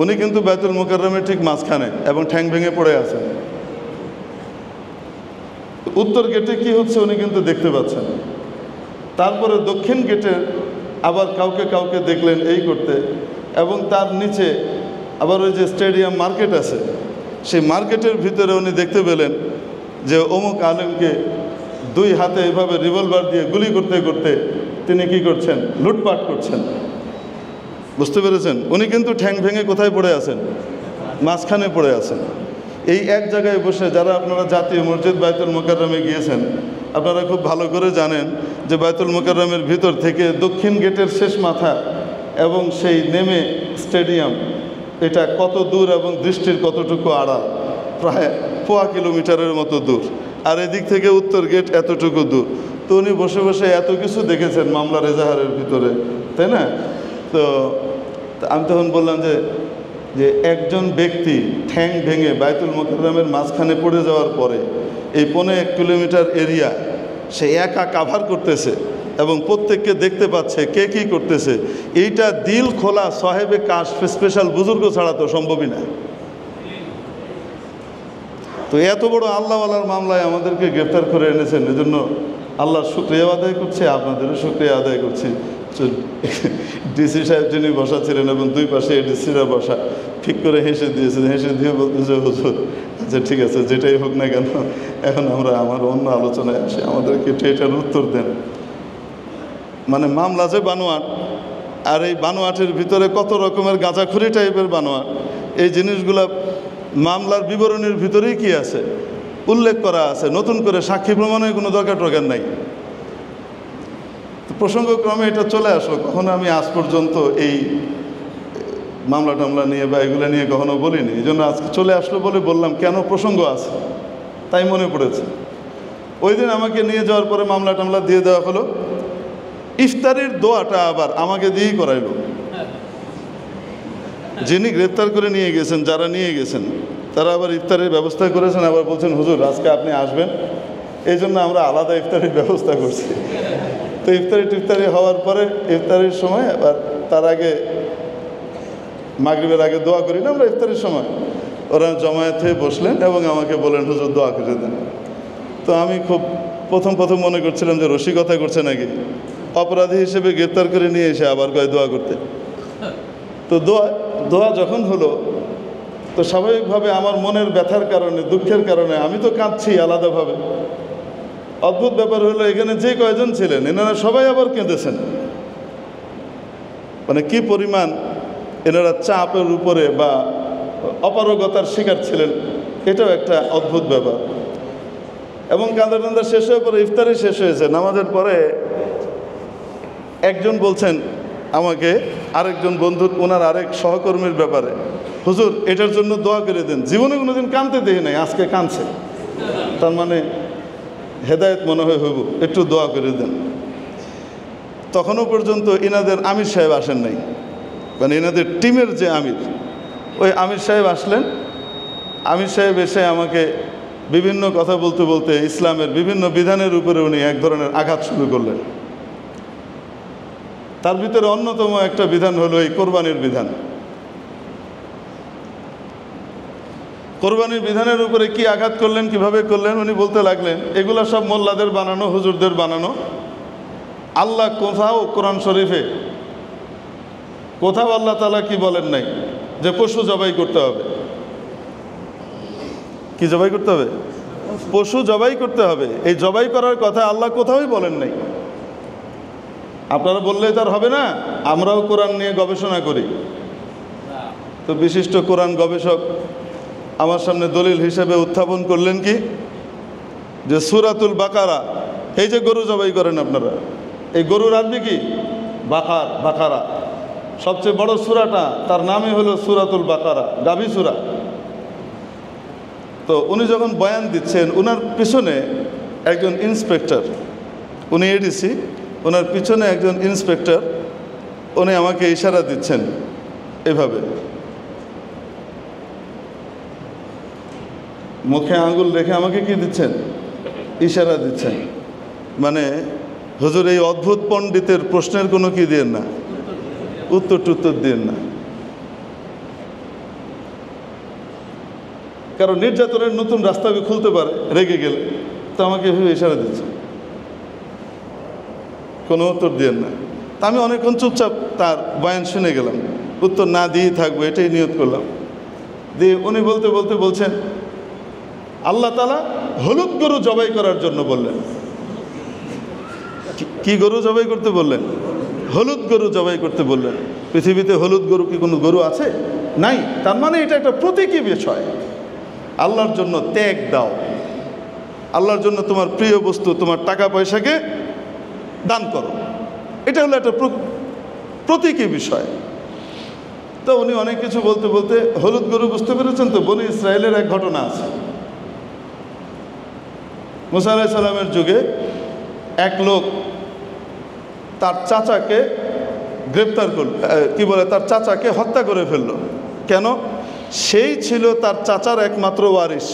Speaker 1: উনি কিন্তু বাইতুল মুকাররমের ঠিক মাঝখানে এবং ঠ্যাং ভেঙে পড়ে আছেন। উত্তর গেটে কি হচ্ছে উনি কিন্তু দেখতে পাচ্ছেন। তারপরে দক্ষিণ গেটে আবার কাউকে কাউকে দেখলেন এই করতে, এবং তার নিচে আবার ওই যে স্টেডিয়াম মার্কেট আছে, সেই মার্কেটের ভিতরে উনি দেখতে পেলেন যে অমুক আলেমকে দুই হাতে এভাবে রিভলভার দিয়ে গুলি করতে করতে তিনি কি করছেন, লুটপাট করছেন। বুঝতে পেরেছেন? উনি কিন্তু ঠ্যাং ভেঙে কোথায় পড়ে আছেন? মাঝখানে পড়ে আছেন। এই এক জায়গায় বসে, যারা আপনারা জাতীয় মসজিদ বাইতুল মুকাররমে গিয়েছেন, আপনারা খুব ভালো করে জানেন যে বাইতুল মুকাররমের ভিতর থেকে দক্ষিণ গেটের শেষ মাথা এবং সেই নেমে স্টেডিয়াম, এটা কত দূর এবং দৃষ্টির কতটুকু আড়াল, প্রায় 1.5 কিলোমিটারের মতো দূর। আর এদিক থেকে উত্তর গেট এতটুকু দূর। তো উনি বসে বসে এত কিছু দেখেছেন মামলার এজাহারের ভিতরে, তাই না? তো আমি তখন বললাম যে একজন ব্যক্তি ঠ্যাং ভেঙে বাইতুল মুকাররমের মাঝখানে পড়ে যাওয়ার পরে এই 1.5 কিলোমিটার এরিয়া সে একা কাভার করতেছে এবং প্রত্যেককে দেখতে পাচ্ছে কে কী করতেছে, এইটা দিল খোলা সাহেবে কাশ স্পেশাল বুজুর্গ ছাড়া তো সম্ভবই না। তো এত বড় আল্লাহওয়ালার মামলায় আমাদেরকে গ্রেফতার করে এনেছেন, এজন্য আল্লাহর শুকরিয়া আদায় করছি, আপনাদেরও শুকরিয়া আদায় করছি। ডিসি সাহেব যিনি বসা ছিলেন এবং দুই পাশে ডিসিরা বসা, ঠিক করে হেসে দিয়েছেন, হেসে দিয়ে বলতেছে হুজুর আচ্ছা ঠিক আছে, যেটাই হোক না কেন এখন আমরা আমার অন্য আলোচনায় আসি, আমাদেরকে এটার উত্তর দেন। মানে মামলা যে বানোয়াট, আর এই বানোয়াটের ভিতরে কত রকমের গাঁজাখুরি টাইপের বানোয়াট, এই জিনিসগুলা মামলার বিবরণীর ভিতরেই কি আছে উল্লেখ করা আছে, নতুন করে সাক্ষী প্রমাণের কোনো দরকার নাই। প্রসঙ্গক্রমে এটা চলে আসলো, কখনো আমি আজ পর্যন্ত এই মামলা টামলা নিয়ে বা এগুলো নিয়ে কখনো বলিনি, এই জন্য আজকে চলে আসলো বলে বললাম, কেন প্রসঙ্গ আছে তাই মনে পড়েছে। ওই দিন আমাকে নিয়ে যাওয়ার পরে মামলা টামলা দিয়ে দেওয়া হলো, ইফতারির দোয়াটা আবার আমাকে দিয়েই করাইলো। যিনি গ্রেপ্তার করে নিয়ে গেছেন, যারা নিয়ে গেছেন তারা আবার ইফতারের ব্যবস্থা করেছেন, আবার বলছেন হুজুর আজকে আপনি আসবেন, এই জন্য আমরা আলাদা ইফতারের ব্যবস্থা করছি। তো ইফতারি হওয়ার পরে ইফতারির সময় আবার তার আগে মাগরিবের আগে দোয়া করি না আমরা ইফতারির সময়, ওরা জমায়েত হয়ে বসলেন এবং আমাকে বললেন হুজুর দোয়া করে দেন। তো আমি খুব প্রথম মনে করছিলাম যে রসিকতা করছে নাকি, অপরাধী হিসেবে গ্রেপ্তার করে নিয়ে এসে আবার কয় দোয়া করতে। তো দোয়া যখন হলো, তো স্বাভাবিকভাবে আমার মনের ব্যথার কারণে, দুঃখের কারণে আমি তো কাঁদছি আলাদাভাবে। অদ্ভুত ব্যাপার হলো, এখানে যে কয়জন ছিলেন এনারা সবাই আবার কেঁদেছেন। মানে কি পরিমাণ এনারা চাপের উপরে বা অপারগতার শিকার ছিলেন, এটাও একটা অদ্ভুত ব্যাপার। এবং কাঁদা শেষ হয়ে পরে ইফতারি শেষ হয়েছে, নামাজের পরে একজন বলছেন আমাকে, আরেকজন বন্ধু ওনার আরেক সহকর্মীর ব্যাপারে, হুজুর এটার জন্য দোয়া করে দেন। জীবনে কোনোদিন কাঁদতে দেখি নাই, আজকে কাঁদছে, তার মানে হেদায়েত মনে হয় হইব, একটু দোয়া করে দেন। তখনও পর্যন্ত এনাদের আমির সাহেব আসেন নাই, মানে এনাদের টিমের যে আমির, ওই আমির সাহেব আসলেন। আমির সাহেব এসে আমাকে বিভিন্ন কথা বলতে বলতে ইসলামের বিভিন্ন বিধানের উপরে উনি এক ধরনের আঘাত শুরু করলেন। তার ভিতরে অন্যতম একটা বিধান হলো এই কোরবানির বিধান। কোরবানির বিধানের উপরে কি আঘাত করলেন, কিভাবে করলেন, উনি বলতে লাগলেন এগুলা সব মোল্লাদের বানানো, হুজুরদের বানানো। আল্লাহ কোথাও কোরআন শরীফে কোথাও আল্লাহ তাআলা কি বলেন নাই যে পশু জবাই করতে হবে। কি জবাই করতে হবে? পশু জবাই করতে হবে। এই জবাই করার কথা আল্লাহ কোথাওই বলেন নাই। আপনারা বললেই তার হবে না, আমরাও কোরআন নিয়ে গবেষণা করি। তো বিশিষ্ট কোরআন গবেষক আমার সামনে দলিল হিসেবে উত্থাপন করলেন কি, যে সূরাতুল বাকারা, এই যে গরু জবাই করেন আপনারা, এই গরুর আরবি কি? বাকারা। সবচেয়ে বড় সূরাটা তার নামই হলো সূরাতুল বাকারা, গাভী সূরা। তো উনি যখন বয়ান দিচ্ছেন, ওনার পিছনে একজন ইন্সপেক্টর, উনি এডিসি, ওনার পিছনে একজন ইন্সপেক্টর, উনি আমাকে ইশারা দিচ্ছেন এভাবে, মুখে আঙ্গুল রেখে আমাকে কি দিচ্ছেন? ইশারা দিচ্ছেন। মানে হুজুর এই অদ্ভুত পণ্ডিতের প্রশ্নের কোনো কি দিয়েন না, উত্তর দিয়েন না। কারণ নির্যাতনের নতুন রাস্তা আমি খুলতে পারে রেগে গেলে, তো আমাকে এভাবে ইশারা দিচ্ছে, কোনো উত্তর দিয়েন না। তা আমি অনেকক্ষণ চুপচাপ তার বয়ান শুনে গেলাম, উত্তর না দিয়েই থাকবো এটাই নিয়ত করলাম। দিয়ে উনি বলতে বলতে বলছেন, আল্লাহ তাআলা হলুদ গরু জবাই করার জন্য বললেন। কি গরু জবাই করতে বললেন? হলুদ গরু জবাই করতে বললেন। পৃথিবীতে হলুদ গরু কি কোনো গরু আছে? নাই। তার মানে এটা একটা প্রতীকী বিষয়। আল্লাহর জন্য ত্যাগ দাও, আল্লাহর জন্য তোমার প্রিয় বস্তু, তোমার টাকা পয়সাকে দান করো, এটা হলো একটা প্রতীকী বিষয়। তো উনি অনেক কিছু বলতে বলতে হলুদ গরু বুঝতে পেরেছেন। তো বনি ইসরায়েলের এক ঘটনা আছে। মুসা আলাইহিস সালামের যুগে এক লোক তার চাচাকে গ্রেপ্তার করল, তার চাচাকে হত্যা করে ফেলল। কেন? সেই ছিল তার চাচার একমাত্র ওয়ারিস।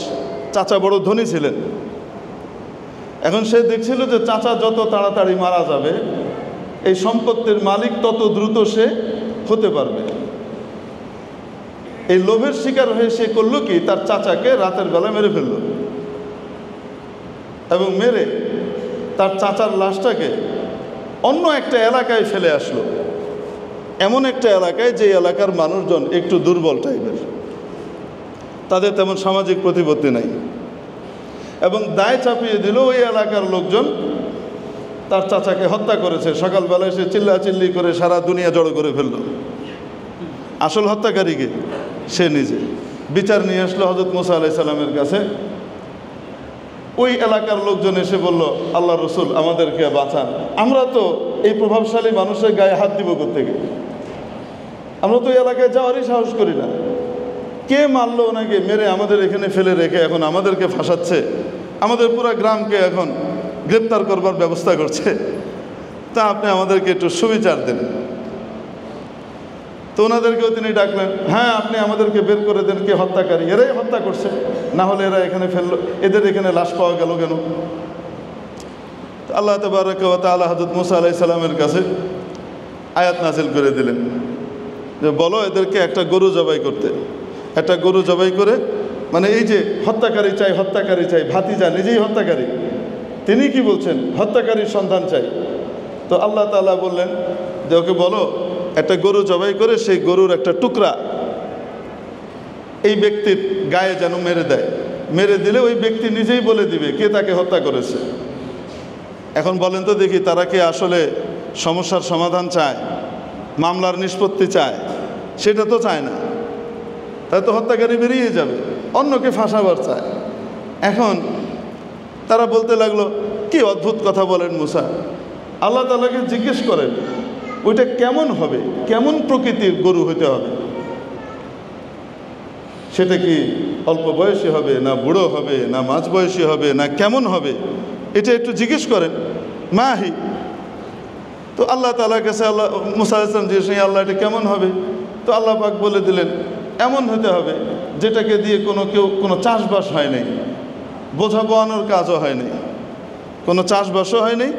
Speaker 1: চাচা বড় ধনী ছিলেন। এখন সে দেখছিল যে চাচা যত তাড়াতাড়ি মারা যাবে, এই সম্পত্তির মালিক তত দ্রুত সে হতে পারবে। এই লোভের শিকার হয়ে সে করলো কি, তার চাচাকে রাতের বেলা মেরে ফেলল এবং মেরে তার চাচার লাশটাকে অন্য একটা এলাকায় ফেলে আসলো। এমন একটা এলাকায় যে এলাকার মানুষজন একটু দুর্বল টাইপের, তাদের তেমন সামাজিক প্রতিপত্তি নাই, এবং দায় চাপিয়ে দিল ওই এলাকার লোকজন তার চাচাকে হত্যা করেছে। সকালবেলায় সে চিল্লাচিল্লি করে সারা দুনিয়া জড়ো করে ফেলল। আসল হত্যাকারীকে সে নিজে। বিচার নিয়ে আসলো হযরত মুসা আলাইহিস সালামের কাছে। ওই এলাকার লোকজন এসে বলল, আল্লাহ রসুল আমাদেরকে বাঁচান, আমরা তো এই প্রভাবশালী মানুষের গায়ে হাত দিব কোত্থেকে? আমরা তো এই এলাকায় যাওয়ারই সাহস করি না। কে মারলো ওনাকে? মেরে আমাদের এখানে ফেলে রেখে এখন আমাদেরকে ফাঁসাচ্ছে, আমাদের পুরো গ্রামকে এখন গ্রেপ্তার করবার ব্যবস্থা করছে। তা আপনি আমাদেরকে একটু সুবিচার দেন। তো ওনাদেরকেও তিনি ডাকলেন, হ্যাঁ আপনি আমাদেরকে বের করে দেন, কে হত্যাকারী? এরাই হত্যা করছে, না হলে এরা এখানে ফেললো, এদের এখানে লাশ পাওয়া গেল কেন? আল্লাহ তাবারাকা ওয়া তাআলা হযরত মুসা আলাইহিস সালামের কাছে আয়াত নাযিল করে দিলেন যে বলো এদেরকে একটা গরু জবাই করতে। একটা গরু জবাই করে, মানে এই যে হত্যাকারী চাই, হত্যাকারী চাই, ভাতিজা নিজেই হত্যাকারী, তিনি কি বলছেন? হত্যাকারীর সন্ধান চাই। তো আল্লাহ তাআলা বললেন যে ওকে বলো একটা গরু জবাই করে সেই গরুর একটা টুকরা এই ব্যক্তির গায়ে যেন মেরে দেয়। মেরে দিলে ওই ব্যক্তি নিজেই বলে দিবে কে তাকে হত্যা করেছে। এখন বলেন তো দেখি, তারা কি আসলে সমস্যার সমাধান চায়, মামলার নিষ্পত্তি চায়? সেটা তো চায় না। তাই তো হত্যাকারী বেরিয়ে যাবে, অন্যকে ফাঁসাবার চায়। এখন তারা বলতে লাগলো, কি অদ্ভুত কথা বলেন মুসা, আল্লাহ তাআলাকে জিজ্ঞেস করেন ওইটা কেমন হবে, কেমন প্রকৃতির গরু হতে হবে, সেটা কি অল্প বয়সী হবে, না বুড়ো হবে, না মাঝ বয়সী হবে, না কেমন হবে, এটা একটু জিজ্ঞেস করেন মাহি। তো আল্লাহ তাআলার কাছে আল্লাহ মুসা আলাইহিস সালাম জিজ্ঞেস করেন, আল্লাহ এটা কেমন হবে? তো আল্লাহ পাক বলে দিলেন এমন হতে হবে যেটাকে দিয়ে কেউ কোনো চাষবাস হয় নাই, বোঝা বওয়ানোর কাজও হয় নাই, কোনো চাষবাসও হয় নাই,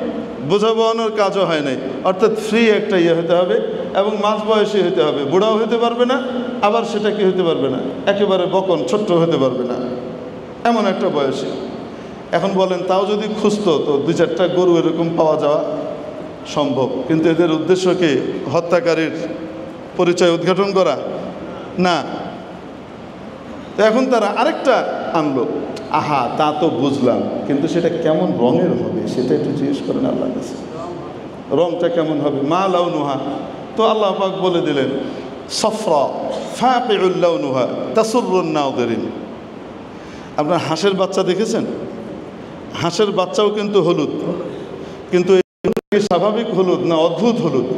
Speaker 1: বোঝা বওয়ানোর কাজও হয় নাই। অর্থাৎ ফ্রি একটা ইয়ে হতে হবে, এবং মাঝ বয়সী হতে হবে, বুড়াও হতে পারবে না, আবার সেটা কি হতে পারবে না, একেবারে বকন ছোট্ট হতে পারবে না, এমন একটা বয়সী। এখন বলেন তাও যদি খুঁজতো তো 2-4টা গরু এরকম পাওয়া যাওয়া সম্ভব, কিন্তু এদের উদ্দেশ্য কি হত্যাকারীর পরিচয় উদ্ঘাটন করা না। তো এখন তারা আরেকটা আনলো, আহা তা তো বুঝলাম, কিন্তু সেটা কেমন রঙের হবে সেটা একটু জিজ্ঞেস করেন আল্লাহর কাছে, রংটা কেমন হবে? মা লাউনুহা। তো আল্লাহ পাক বলে দিলেন সফরা ফাকিউল লাউনুহা তাসুরুন নাযিরিন। আপনার হাঁসের বাচ্চা দেখেছেন? হাঁসের বাচ্চাও কিন্তু হলুদ, কিন্তু স্বাভাবিক হলুদ না, অদ্ভুত হলুদ,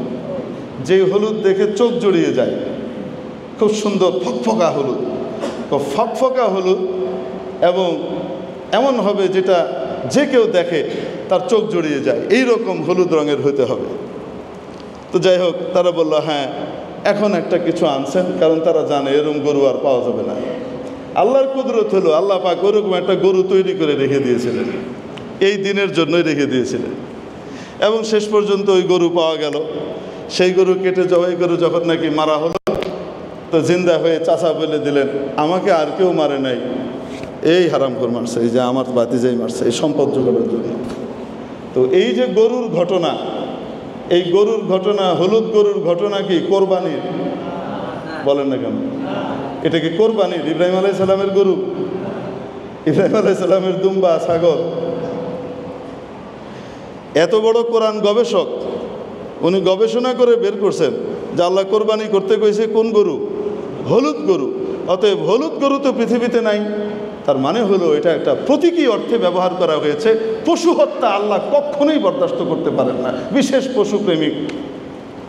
Speaker 1: যে হলুদ দেখে চোখ জড়িয়ে যায়, খুব সুন্দর ফকফকা হলুদ, ফকফকা হলুদ, এবং এমন হবে যেটা যে কেউ দেখে তার চোখ জড়িয়ে যায়, এই রকম হলুদ রঙের হতে হবে। তো যাই হোক, তারা বলল হ্যাঁ এখন একটা কিছু আনছেন, কারণ তারা জানে এরকম গরু আর পাওয়া যাবে না। আল্লাহর কুদরত হলো আল্লাহ পাক ওরকম একটা গরু তৈরি করে রেখে দিয়েছিলেন, এই দিনের জন্যই রেখে দিয়েছিলেন, এবং শেষ পর্যন্ত ওই গরু পাওয়া গেল। সেই গরু কেটে জবাই করে যখন নাকি মারা হলো, তো জিন্দা হয়ে চাচা বলে দিলেন আমাকে আর কেউ মারে নাই, এই হারামখোর মারছে, এই যে আমার ভাতিজাই মারছে, এই সম্পদ জোগাড়ের জন্য। তো এই যে গরুর ঘটনা, এই গরুর ঘটনা, হলুদ গরুর ঘটনা কি কোরবানির? বলেন না কেন? এটা কি কোরবানির? ইব্রাহিম আলাইহিস সালামের গরু, ইব্রাহিম আলাইহিস সালামের দুম্বা, ছাগল। এত বড় কোরআন গবেষক, উনি গবেষণা করে বের করছেন যে আল্লাহ কোরবানি করতে কইছে কোন গরু? হলুদ গরু। অতএব হলুদ গরু তো পৃথিবীতে নাই, তার মানে হলো এটা একটা প্রতীকী অর্থে ব্যবহার করা হয়েছে। পশু হত্যা আল্লাহ কখনোই বরদাস্ত করতে পারেন না, বিশেষ পশুপ্রেমিক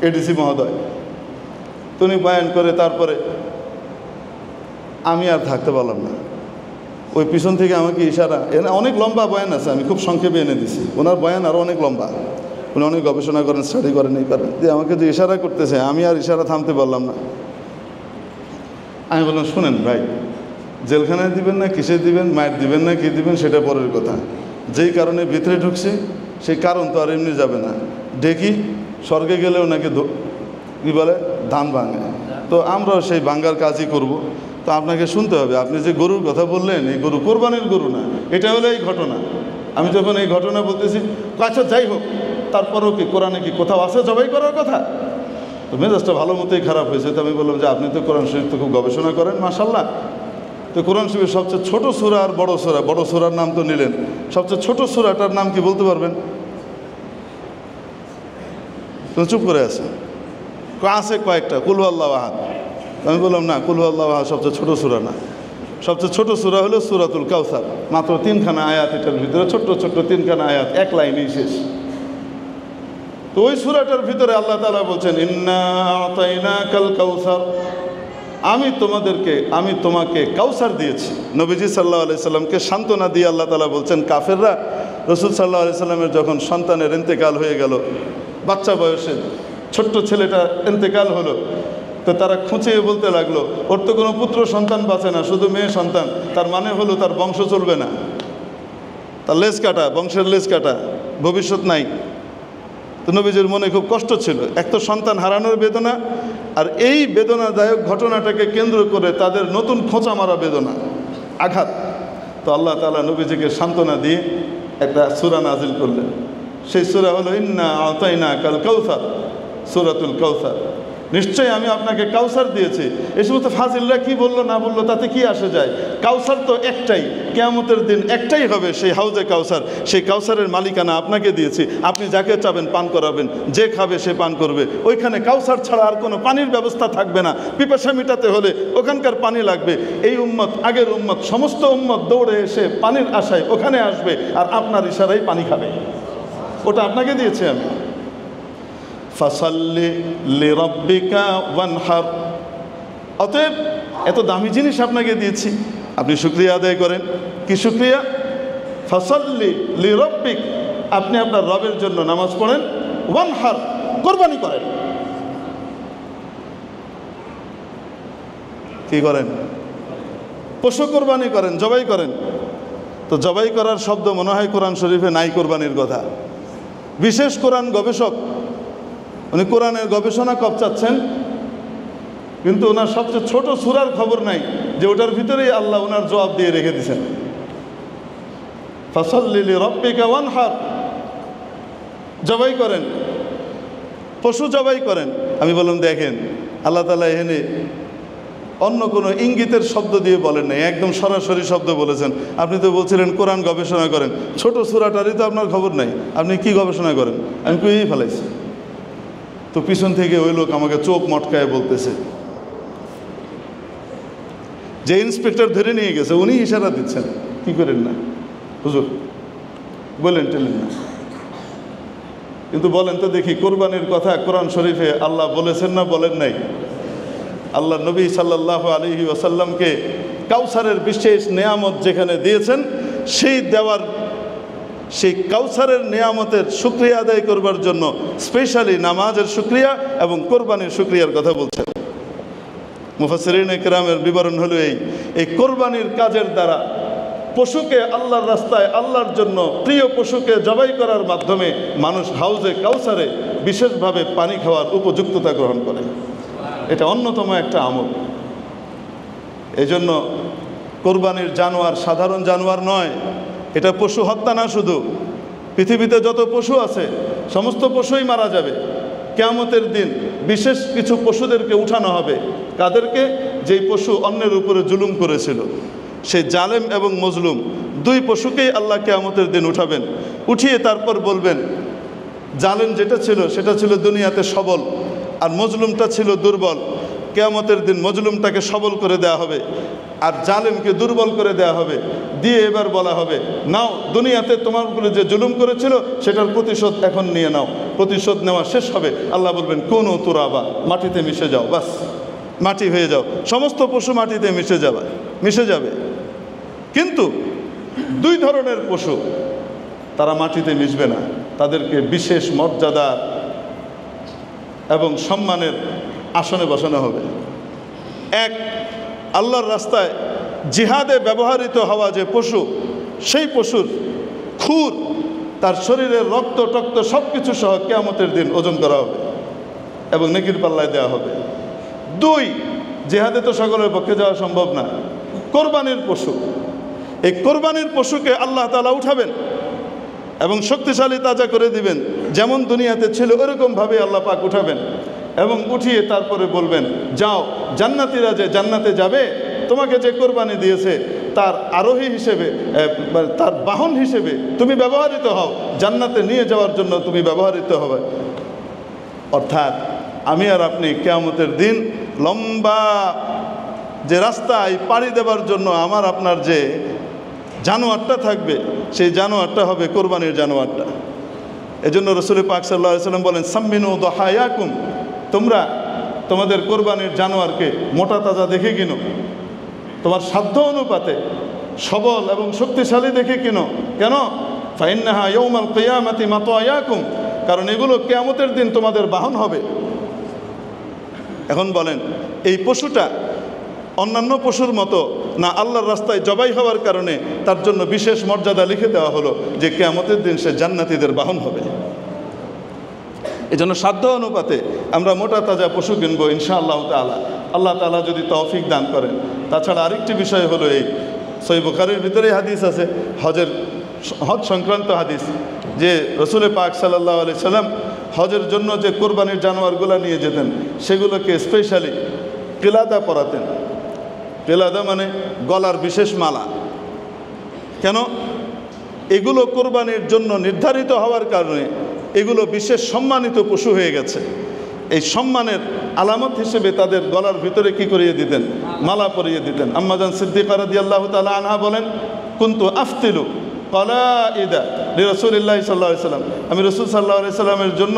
Speaker 1: এডিসি মহোদয়। তিনি বয়ান করে তারপরে আমি আর থাকতে পারলাম না, ওই পিছন থেকে আমাকে ইশারা, অনেক লম্বা বয়ান আছে, আমি খুব সংক্ষেপে এনে দিছি, ওনার বয়ান আরও অনেক লম্বা, উনি অনেক গবেষণা করেন, স্টাডি করেন, এই পারেন, যে আমাকে যে ইশারা করতেছে আমি আর ইশারা থামতে পারলাম না। আমি বললাম শুনেন ভাই, জেলখানায় দিবেন না কিসে দিবেন, মায়ের দিবেন না কি দিবেন সেটা পরের কথা, যেই কারণে ভিতরে ঢুকছি সেই কারণ তো আর এমনি যাবে না। ডেকি স্বর্গে গেলেও নাকি কী বলে ধান ভাঙে, তো আমরাও সেই ভাঙ্গার কাজই করব। তো আপনাকে শুনতে হবে, আপনি যে গরুর কথা বললেন এই গরু কোরবানির গরু না, এটা হলো এই ঘটনা। আমি যখন এই ঘটনা বলতেছি, আচ্ছা যাই হোক, তারপরেও কি কোরআনে কি কোথাও আছে জবাই করার কথা? তো মেজাজটা ভালো মতোই খারাপ হয়েছে। তো আমি বললাম যে আপনি তো কোরআন শরীফ তো খুব গবেষণা করেন, মাশাআল্লাহ। তো কোরআন শরীফের সবচেয়ে ছোট সূরা আর বড় সূরা, বড় সূরার নাম তো নিলেন, সবচেয়ে ছোট সূরাটার নাম কি বলতে পারবেন? তো চুপ করে আছে, আছে কয়েকটা, কুল হুয়াল্লাহু আহাদ। আমি বললাম না, কুল হুয়াল্লাহু আহাদ সবচেয়ে ছোট সূরা না, সবচেয়ে ছোট সূরা হলো সূরাতুল কাউসার, মাত্র 3খানা আয়াত, এটার ভিতরে ছোট্ট ছোট্ট 3খানা আয়াত, এক লাইনেই শেষ। তো ওই সূরাটার ভিতরে আল্লাহ তাআলা বলছেন ইন্না আতাইনাকাল কাউসার, আমি তোমাকে কাউসার দিয়েছি। নবীজি সাল্লাল্লাহু আলাইহি সাল্লামকে সান্ত্বনা দিয়ে আল্লাহ তাআলা বলছেন, কাফেররা রাসূল সাল্লাল্লাহু আলাইহি সাল্লামের যখন সন্তানের ইন্তেকাল হয়ে গেল, বাচ্চা বয়সে ছোট্ট ছেলেটা ইন্তেকাল হলো, তো তারা খুঁচিয়ে বলতে লাগলো ওর তো কোনো পুত্র সন্তান বাঁচে না, শুধু মেয়ে সন্তান, তার মানে হলো তার বংশ চলবে না, তার লেজ কাটা, বংশের লেজ কাটা, ভবিষ্যৎ নাই। তো নবীজির মনে খুব কষ্ট ছিল, এক তো সন্তান হারানোর বেদনা, আর এই বেদনাদায়ক ঘটনাটাকে কেন্দ্র করে তাদের নতুন খোঁচা মারা বেদনা, আঘাত। তো আল্লাহ তাআলা নবীজিকে সান্ত্বনা দিয়ে একটা সূরা নাজিল করলেন, সেই সূরা হলো ইন্না আতাইনাকাল কাউসার, সূরাতুল কাউসার। নিশ্চয়ই আমি আপনাকে কাউসার দিয়েছি। এই সমস্ত ফাজিলরা কি বললো না বললো তাতে কি আসে যায়, কাউসার তো একটাই, কিয়ামতের দিন একটাই হবে সেই হাউজে কাউসার, সেই কাউসারের মালিকানা আপনাকে দিয়েছি, আপনি যাকে চাবেন পান করাবেন, যে খাবে সে পান করবে, ওইখানে কাউসার ছাড়া আর কোনো পানির ব্যবস্থা থাকবে না, পিপাসা মেটাতে হলে ওখানকার পানি লাগবে। এই উম্মত, আগের উম্মত, সমস্ত উম্মত দৌড়ে এসে পানির আশায় ওখানে আসবে, আর আপনার ইশারায় পানি খাবে, ওটা আপনাকে দিয়েছি আমি। ফাসাল্লি লিরাব্বিকা ওয়ানহার, অতএব এত দামি জিনিস আপনাকে দিয়েছি, আপনি শুকরিয়া আদায় করেন। কি শুকরিয়া? ফাসাল্লি লিরাব্বিক, আপনি আপনার রবের জন্য নামাজ পড়েন, ওয়ানহার, কোরবানি করেন। কি করেন? পশু কোরবানি করেন, জবাই করেন। তো জবাই করার শব্দ মনে হয় কোরআন শরীফে নাই কোরবানির কথা। বিশেষ কোরআন গবেষক, উনি কোরআনের গবেষণা কপচাচ্ছেন, কিন্তু ওনার সবচেয়ে ছোট সূরার খবর নাই যে ওটার ভিতরেই আল্লাহ ওনার জবাব দিয়ে রেখে দিয়েছেন, ফাসাল্লি লিরাব্বিকা ওয়ানহার, জবাই করেন, পশু জবাই করেন। আমি বললাম দেখেন, আল্লাহ তাআলা এখানে অন্য কোনো ইঙ্গিতের শব্দ দিয়ে বলেন নাই, একদম সরাসরি শব্দ বলেছেন। আপনি তো বলছিলেন কোরআন গবেষণা করেন, ছোট সূরাটারই তো আপনার খবর নাই, আপনি কি গবেষণা করেন? আমি কইই ফেলাইছি। তো পিছন থেকে ওই লোক আমাকে চোখ মটকায় বলতেছে, যে ইন্সপেক্টর ধরে নিয়ে গেছে উনি ইশারা দিচ্ছেন, কি করেন না হুজুর, বলেন টেলেন না, কিন্তু বলেন তো দেখি কোরবানির কথা কোরআন শরীফে আল্লাহ বলেছেন না বলেন নাই? আল্লাহ নবী সাল্লাল্লাহু আলাইহি ওয়াসাল্লামকে কাউসারের বিশেষ নেয়ামত যেখানে দিয়েছেন, সেই কাউসারের নেয়ামতের শুকরিয়া আদায় করবার জন্য স্পেশালি নামাজের শুকরিয়া এবং কোরবানির শুকরিয়ার কথা বলছেন। মুফাসসিরিন ইকরামের বিবরণ হলো এই কোরবানির কাজের দ্বারা পশুকে আল্লাহর রাস্তায়, আল্লাহর জন্য প্রিয় পশুকে জবাই করার মাধ্যমে মানুষ হাউজে কাউসারে বিশেষভাবে পানি খাওয়ার উপযুক্ততা গ্রহণ করে। এটা অন্যতম একটা আমল। এই জন্য কোরবানির জানোয়ার সাধারণ জানোয়ার নয়, এটা পশু হত্যা না। শুধু পৃথিবীতে যত পশু আছে সমস্ত পশুই মারা যাবে। কিয়ামতের দিন বিশেষ কিছু পশুদেরকে উঠানো হবে। কাদেরকে? যেই পশু অন্যের উপরে জুলুম করেছিল। সেই জালেম এবং মজলুম দুই পশুকেই আল্লাহ কিয়ামতের দিন উঠাবেন। উঠিয়ে তারপর বলবেন, জালেম যেটা ছিল সেটা ছিল দুনিয়াতে সবল, আর মজলুমটা ছিল দুর্বল। কিয়ামতের দিন মজলুমটাকে সবল করে দেওয়া হবে আর জালেমকে দুর্বল করে দেওয়া হবে। দিয়ে এবার বলা হবে, নাও দুনিয়াতে তোমার উপরে যে জুলুম করেছিল সেটার প্রতিশোধ এখন নিয়ে নাও। প্রতিশোধ নেওয়া শেষ হবে, আল্লাহ বলবেন কোন তুরাবা, মাটিতে মিশে যাও, বাস মাটি হয়ে যাও। সমস্ত পশু মাটিতে মিশে যাবে। কিন্তু দুই ধরনের পশু, তারা মাটিতে মিশবে না। তাদেরকে বিশেষ মর্যাদা এবং সম্মানের আসনে বসানো হবে। এক, আল্লাহর রাস্তায় জিহাদে ব্যবহৃত হওয়া যে পশু, সেই পশুর খুর, তার শরীরের রক্ত টক্ত সব কিছু সহ কিয়ামতের দিন ওজন করা হবে এবং নেকির পাল্লায় দেওয়া হবে। দুই, জিহাদে তো সকলের পক্ষে যাওয়া সম্ভব না, কোরবানির পশু। এই কোরবানির পশুকে আল্লাহ তাআলা উঠাবেন এবং শক্তিশালী তাজা করে দিবেন। যেমন দুনিয়াতে ছিল ওরকমভাবে আল্লাহ পাক উঠাবেন এবং উঠিয়ে তারপরে বলবেন, যাও, জান্নাতীরা যে জান্নাতে যাবে তোমাকে যে কোরবানি দিয়েছে তার আরোহী হিসেবে, তার বাহন হিসেবে তুমি ব্যবহৃত হও, জান্নাতে নিয়ে যাওয়ার জন্য তুমি ব্যবহৃত হবে। অর্থাৎ আমি আর আপনি কিয়ামতের দিন লম্বা যে রাস্তায় পাড়ি দেওয়ার জন্য আমার আপনার যে জানোয়ারটা থাকবে, সেই জানোয়ারটা হবে কোরবানির জানোয়ারটা। এজন্য রাসূল পাক সাল্লাল্লাহু আলাইহি ওয়াসাল্লাম বলেন, সাম্মিনু দাহায়াকুম, তোমরা তোমাদের কোরবানির জানোয়ারকে মোটা তাজা দেখে কিনো, তোমার সাধ্য অনুপাতে সবল এবং শক্তিশালী দেখে কিনো। কেন? ফাইন্নাহা ইয়াউমাল কিয়ামাতি মাতায়াকুম, কারণ এগুলো কিয়ামতের দিন তোমাদের বাহন হবে। এখন বলেন, এই পশুটা অন্যান্য পশুর মতো না আল্লাহর রাস্তায় জবাই হওয়ার কারণে তার জন্য বিশেষ মর্যাদা লিখে দেওয়া হলো যে কিয়ামতের দিন সে জান্নাতীদের বাহন হবে। এজন্য সাধ্য অনুপাতে আমরা মোটা তাজা পশু কিনবো ইনশাআল্লাহ তাআলা, আল্লাহ তাআলা যদি তৌফিক দান করেন। তাছাড়া আরেকটি বিষয় হলো, এই সহিহ বুখারীর ভিতরেই হাদিস আছে, হজ সংক্রান্ত হাদিস, যে রাসূল পাক সাল্লাল্লাহু আলাইহি সাল্লাম হজের জন্য যে কোরবানির জানোয়ারগুলো নিয়ে যেতেন সেগুলোকে স্পেশালি কিলাদা পরাতেন। কিলাদা মানে গলার বিশেষ মালা। কেন? এগুলো কোরবানির জন্য নির্ধারিত হওয়ার কারণে এগুলো বিশেষ সম্মানিত পশু হয়ে গেছে। এই সম্মানের আলামত হিসেবে তাদের গলার ভিতরে কি করিয়ে দিতেন? মালা পরিয়ে দিতেন। আম্মা জান সিদ্দিকা রাদিয়াল্লাহু তাআলা আনহা বলেন, কুনতু আফতিলু কলাইদা লিরাসূলিল্লাহি সাল্লাল্লাহু আলাইহি সাল্লাম, আমি রাসূল সাল্লাল্লাহু আলাইহি সাল্লামের জন্য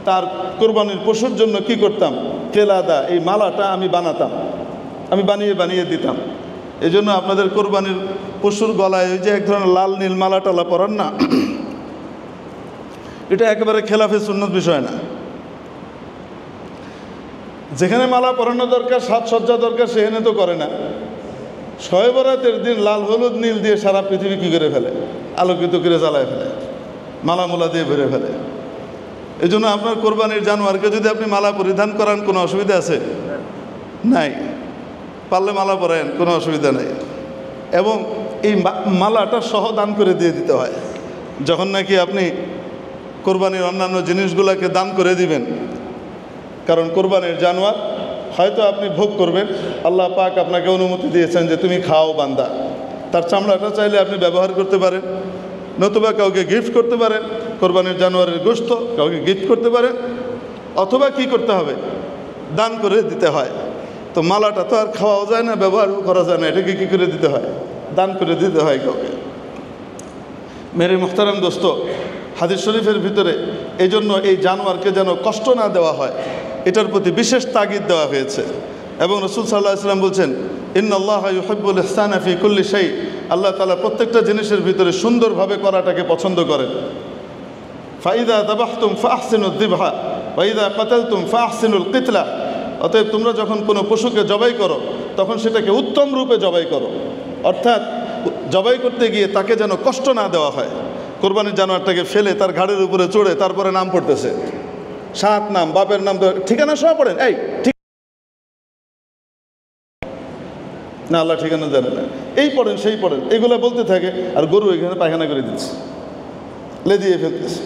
Speaker 1: তার কোরবানির পশুর জন্য কি করতাম? কেলাদা, এই মালাটা আমি বানাতাম, আমি বানিয়ে দিতাম। এই জন্য আপনাদের কোরবানির পশুর গলায় ওই যে এক ধরনের লাল নীল মালা টালা পরান না, এটা একেবারে খেলাফে সুন্নত বিষয় না। যেখানে মালা পরানো দরকার, সাজসজ্জা দরকার, সেখানে তো করে না। শবে বরাতের দিন লাল হলুদ নীল দিয়ে সারা পৃথিবী কী করে ফেলে? আলোকিত করে জ্বালায় ফেলে, মালামুলা দিয়ে ভরে ফেলে। এই জন্য আপনার কোরবানির জানোয়ারকে যদি আপনি মালা পরিধান করান, কোনো অসুবিধা আছে? নাই। পারলে মালা পরায়েন, কোনো অসুবিধা নেই। এবং এই মালাটা সহ দান করে দিয়ে দিতে হয়। যখন নাকি আপনি কোরবানির অন্যান্য জিনিসগুলোকে দান করে দিবেন, কারণ কোরবানির জানোয়ার হয়তো আপনি ভোগ করবেন, আল্লাহ পাক আপনাকে অনুমতি দিয়েছেন যে তুমি খাও বান্দা, তার চামড়াটা চাইলে আপনি ব্যবহার করতে পারেন, নতুবা কাউকে গিফট করতে পারেন। কোরবানির জানোয়ারের গোশত কাউকে গিফট করতে পারেন, অথবা কি করতে হবে? দান করে দিতে হয়। তো মালাটা তো আর খাওয়াও যায় না, ব্যবহারও করা যায় না, এটাকে কী করে দিতে হয়? দান করে দিতে হয় কাউকে। মেরে মুহতারাম দোস্ত, হাদিস শরীফের ভিতরে এই জন্য এই জানোয়ারকে যেন কষ্ট না দেওয়া হয়, এটার প্রতি বিশেষ তাগিদ দেওয়া হয়েছে। এবং রাসূল সাল্লাল্লাহু আলাইহি ওয়াসাল্লাম বলছেন, ইন্নাল্লাহা ইউহিব্বুল ইহসানা ফি কুল্লি শাই, আল্লাহ তাআলা প্রত্যেকটা জিনিসের ভিতরে সুন্দরভাবে করাটাকে পছন্দ করেন। ফাইদা দাবাহতুম ফাহসিনুদ দিবহা ওয়া ইযা কাতালতুম ফাহসিনুল কিতলা, অতএব তোমরা যখন কোনো পশুকে জবাই করো তখন সেটাকে উত্তম রূপে জবাই করো। অর্থাৎ জবাই করতে গিয়ে তাকে যেন কষ্ট না দেওয়া হয়। কোরবানির জানোয়ারটাকে ফেলে তার ঘাড়ের উপরে চড়ে তারপরে নাম পড়তেছে, 7 নাম, বাপের নাম, ঠিকানা সহ পড়েন, এই ঠিক না আল্লাহ ঠিকানা জানে না, এই পড়েন সেই পড়েন, এগুলো বলতে থাকে, আর গরু এখানে পায়খানা করে দিচ্ছে, লেদিয়ে ফেলতেছে।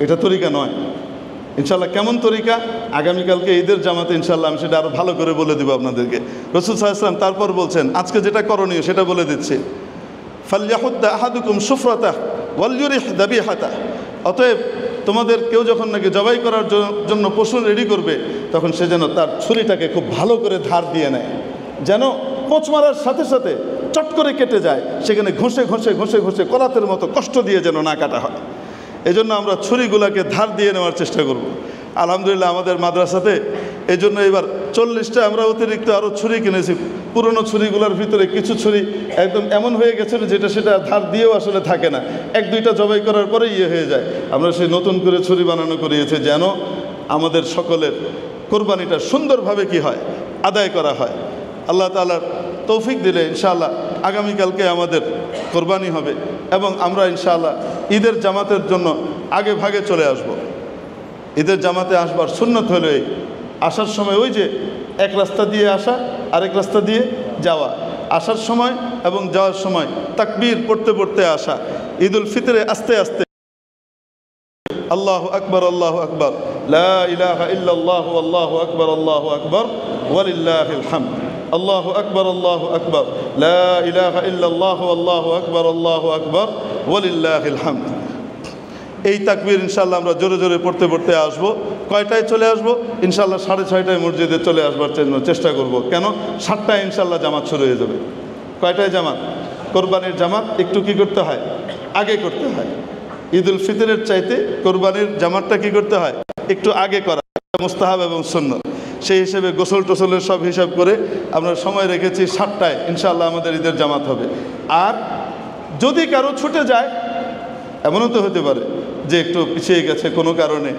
Speaker 1: এটা তরিকা নয় ইনশাল্লাহ। কেমন তরিকা? আগামীকালকে ঈদের জামাতে ইনশাল্লাহ আমি সেটা আরও ভালো করে বলে দেবো আপনাদেরকে। রাসূল সাল্লাল্লাহু আলাইহি ওয়াসাল্লাম তারপর বলছেন, আজকে যেটা করণীয় সেটা বলে দিচ্ছে, ফালইয়াহুদ্দা আহাদুকুম সুফরাতাহ ওয়ালইউরিহ দাবিহাতাহ। অতএব তোমাদের কেউ যখন নাকি জবাই করার জন্য পশু রেডি করবে, তখন সে যেন তার ছুরিটাকে খুব ভালো করে ধার দিয়ে নেয়, যেন কোঁচ মারার সাথে সাথে চট করে কেটে যায়, সেখানে ঘষে ঘষে ঘষে ঘষে কলাতের মতো কষ্ট দিয়ে যেন না কাটা হয়। এজন্য আমরা ছুরিগুলোকে ধার দিয়ে নেওয়ার চেষ্টা করব। আলহামদুলিল্লাহ আমাদের মাদ্রাসাতে এই জন্য এবার 40টা আমরা অতিরিক্ত আরও ছুরি কিনেছি। পুরনো ছুরিগুলোর ভিতরে কিছু ছুরি একদম এমন হয়ে গেছে যেটা সেটা ধার দিয়েও আসলে থাকে না, 1-2টা জবাই করার পরে হয়ে যায়। আমরা সেই নতুন করে ছুরি বানানো করিয়েছে, যেন আমাদের সকলের কোরবানিটা সুন্দরভাবে কি হয়, আদায় করা হয়। আল্লাহ তাআলার তৌফিক দিলে ইনশাআল্লাহ আগামীকালকে আমাদের কোরবানি হবে এবং আমরা ইনশাআল্লাহ ঈদের জামাতের জন্য আগে ভাগে চলে আসব। ঈদের জামাতে আসবার সুন্নত হলো এই, আসার সময় ওই যে এক রাস্তা দিয়ে আসা, আরেক রাস্তা দিয়ে যাওয়া, আসার সময় এবং যাওয়ার সময় তাকবীর পড়তে পড়তে আসা। ঈদুল ফিতরে আস্তে আস্তে আল্লাহু আকবার আল্লাহু আকবার, লা ইলাহা ইল্লাল্লাহু আল্লাহু আকবার আল্লাহু আকবার ওয়ালিল্লাহিল হামদ, আল্লাহু আকবার আল্লাহু আকবার, লা ইলাহা ইল্লাল্লাহু আল্লাহু আকবার আল্লাহু আকবার ওয়ালিল্লাহিল হামদ। এই তাকবীর ইনশাআল্লাহ আমরা জোরে জোরে পড়তে পড়তে আসবো। কয়টায় চলে আসবো? ইনশাআল্লাহ 6:30টায় মসজিদে চলে আসবার চেষ্টা করব। কেন? 7টায় ইনশাআল্লাহ জামাত শুরু হয়ে যাবে। কয়টায় জামাত? কোরবানির জামাত একটু কি করতে হয়, আগে করতে হয়। ঈদুল ফিতরের চাইতে কোরবানির জামাতটা কি করতে হয়, একটু আগে করা মুস্তাহাব এবং সুন্নাত। সেই হিসেবে গোসল টোসলের সব হিসাব করে আমরা সময় রেখেছি 7টায় ইনশাআল্লাহ আমাদের ঈদের জামাত হবে। আর যদি কারো ছুটে যায়, এমনও তো হতে পারে যে একটু পিছিয়ে গেছে কোনো কারণে,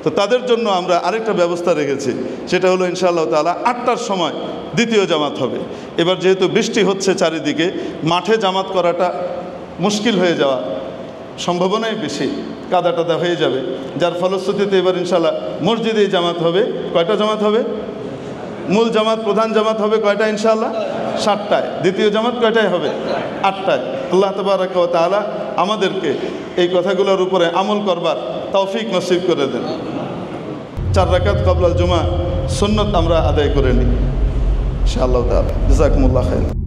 Speaker 1: তো তাদের জন্য আমরা আরেকটা ব্যবস্থা রেখেছি, সেটা হলো ইনশাআল্লাহ তাআলা 8টার সময় দ্বিতীয় জামাত হবে। এবার যেহেতু বৃষ্টি হচ্ছে চারিদিকে, মাঠে জামাত করাটা মুশকিল হয়ে যাওয়া সম্ভাবনাই বেশি, কাদা টাদা হয়ে যাবে, যার ফলশ্রুতিতে এবার ইনশাআল্লাহ মসজিদেই জামাত হবে। কয়টা জামাত হবে? মূল জামাত, প্রধান জামাত হবে কয়টা? ইনশাআল্লাহ 7টায়। দ্বিতীয় জামাত কয়টায় হবে? 8টায়। আল্লাহ তাবারাক ওয়া তাআলা আমাদেরকে এই কথাগুলোর উপরে আমল করবার তৌফিক নসিব করে দেন। 4 রাকাত ক্বাবলাল জুমা সুন্নাত আমরা আদায় করে নিই ইনশাআল্লাহ তাআলা। জাযাকুমুল্লাহ খাইর।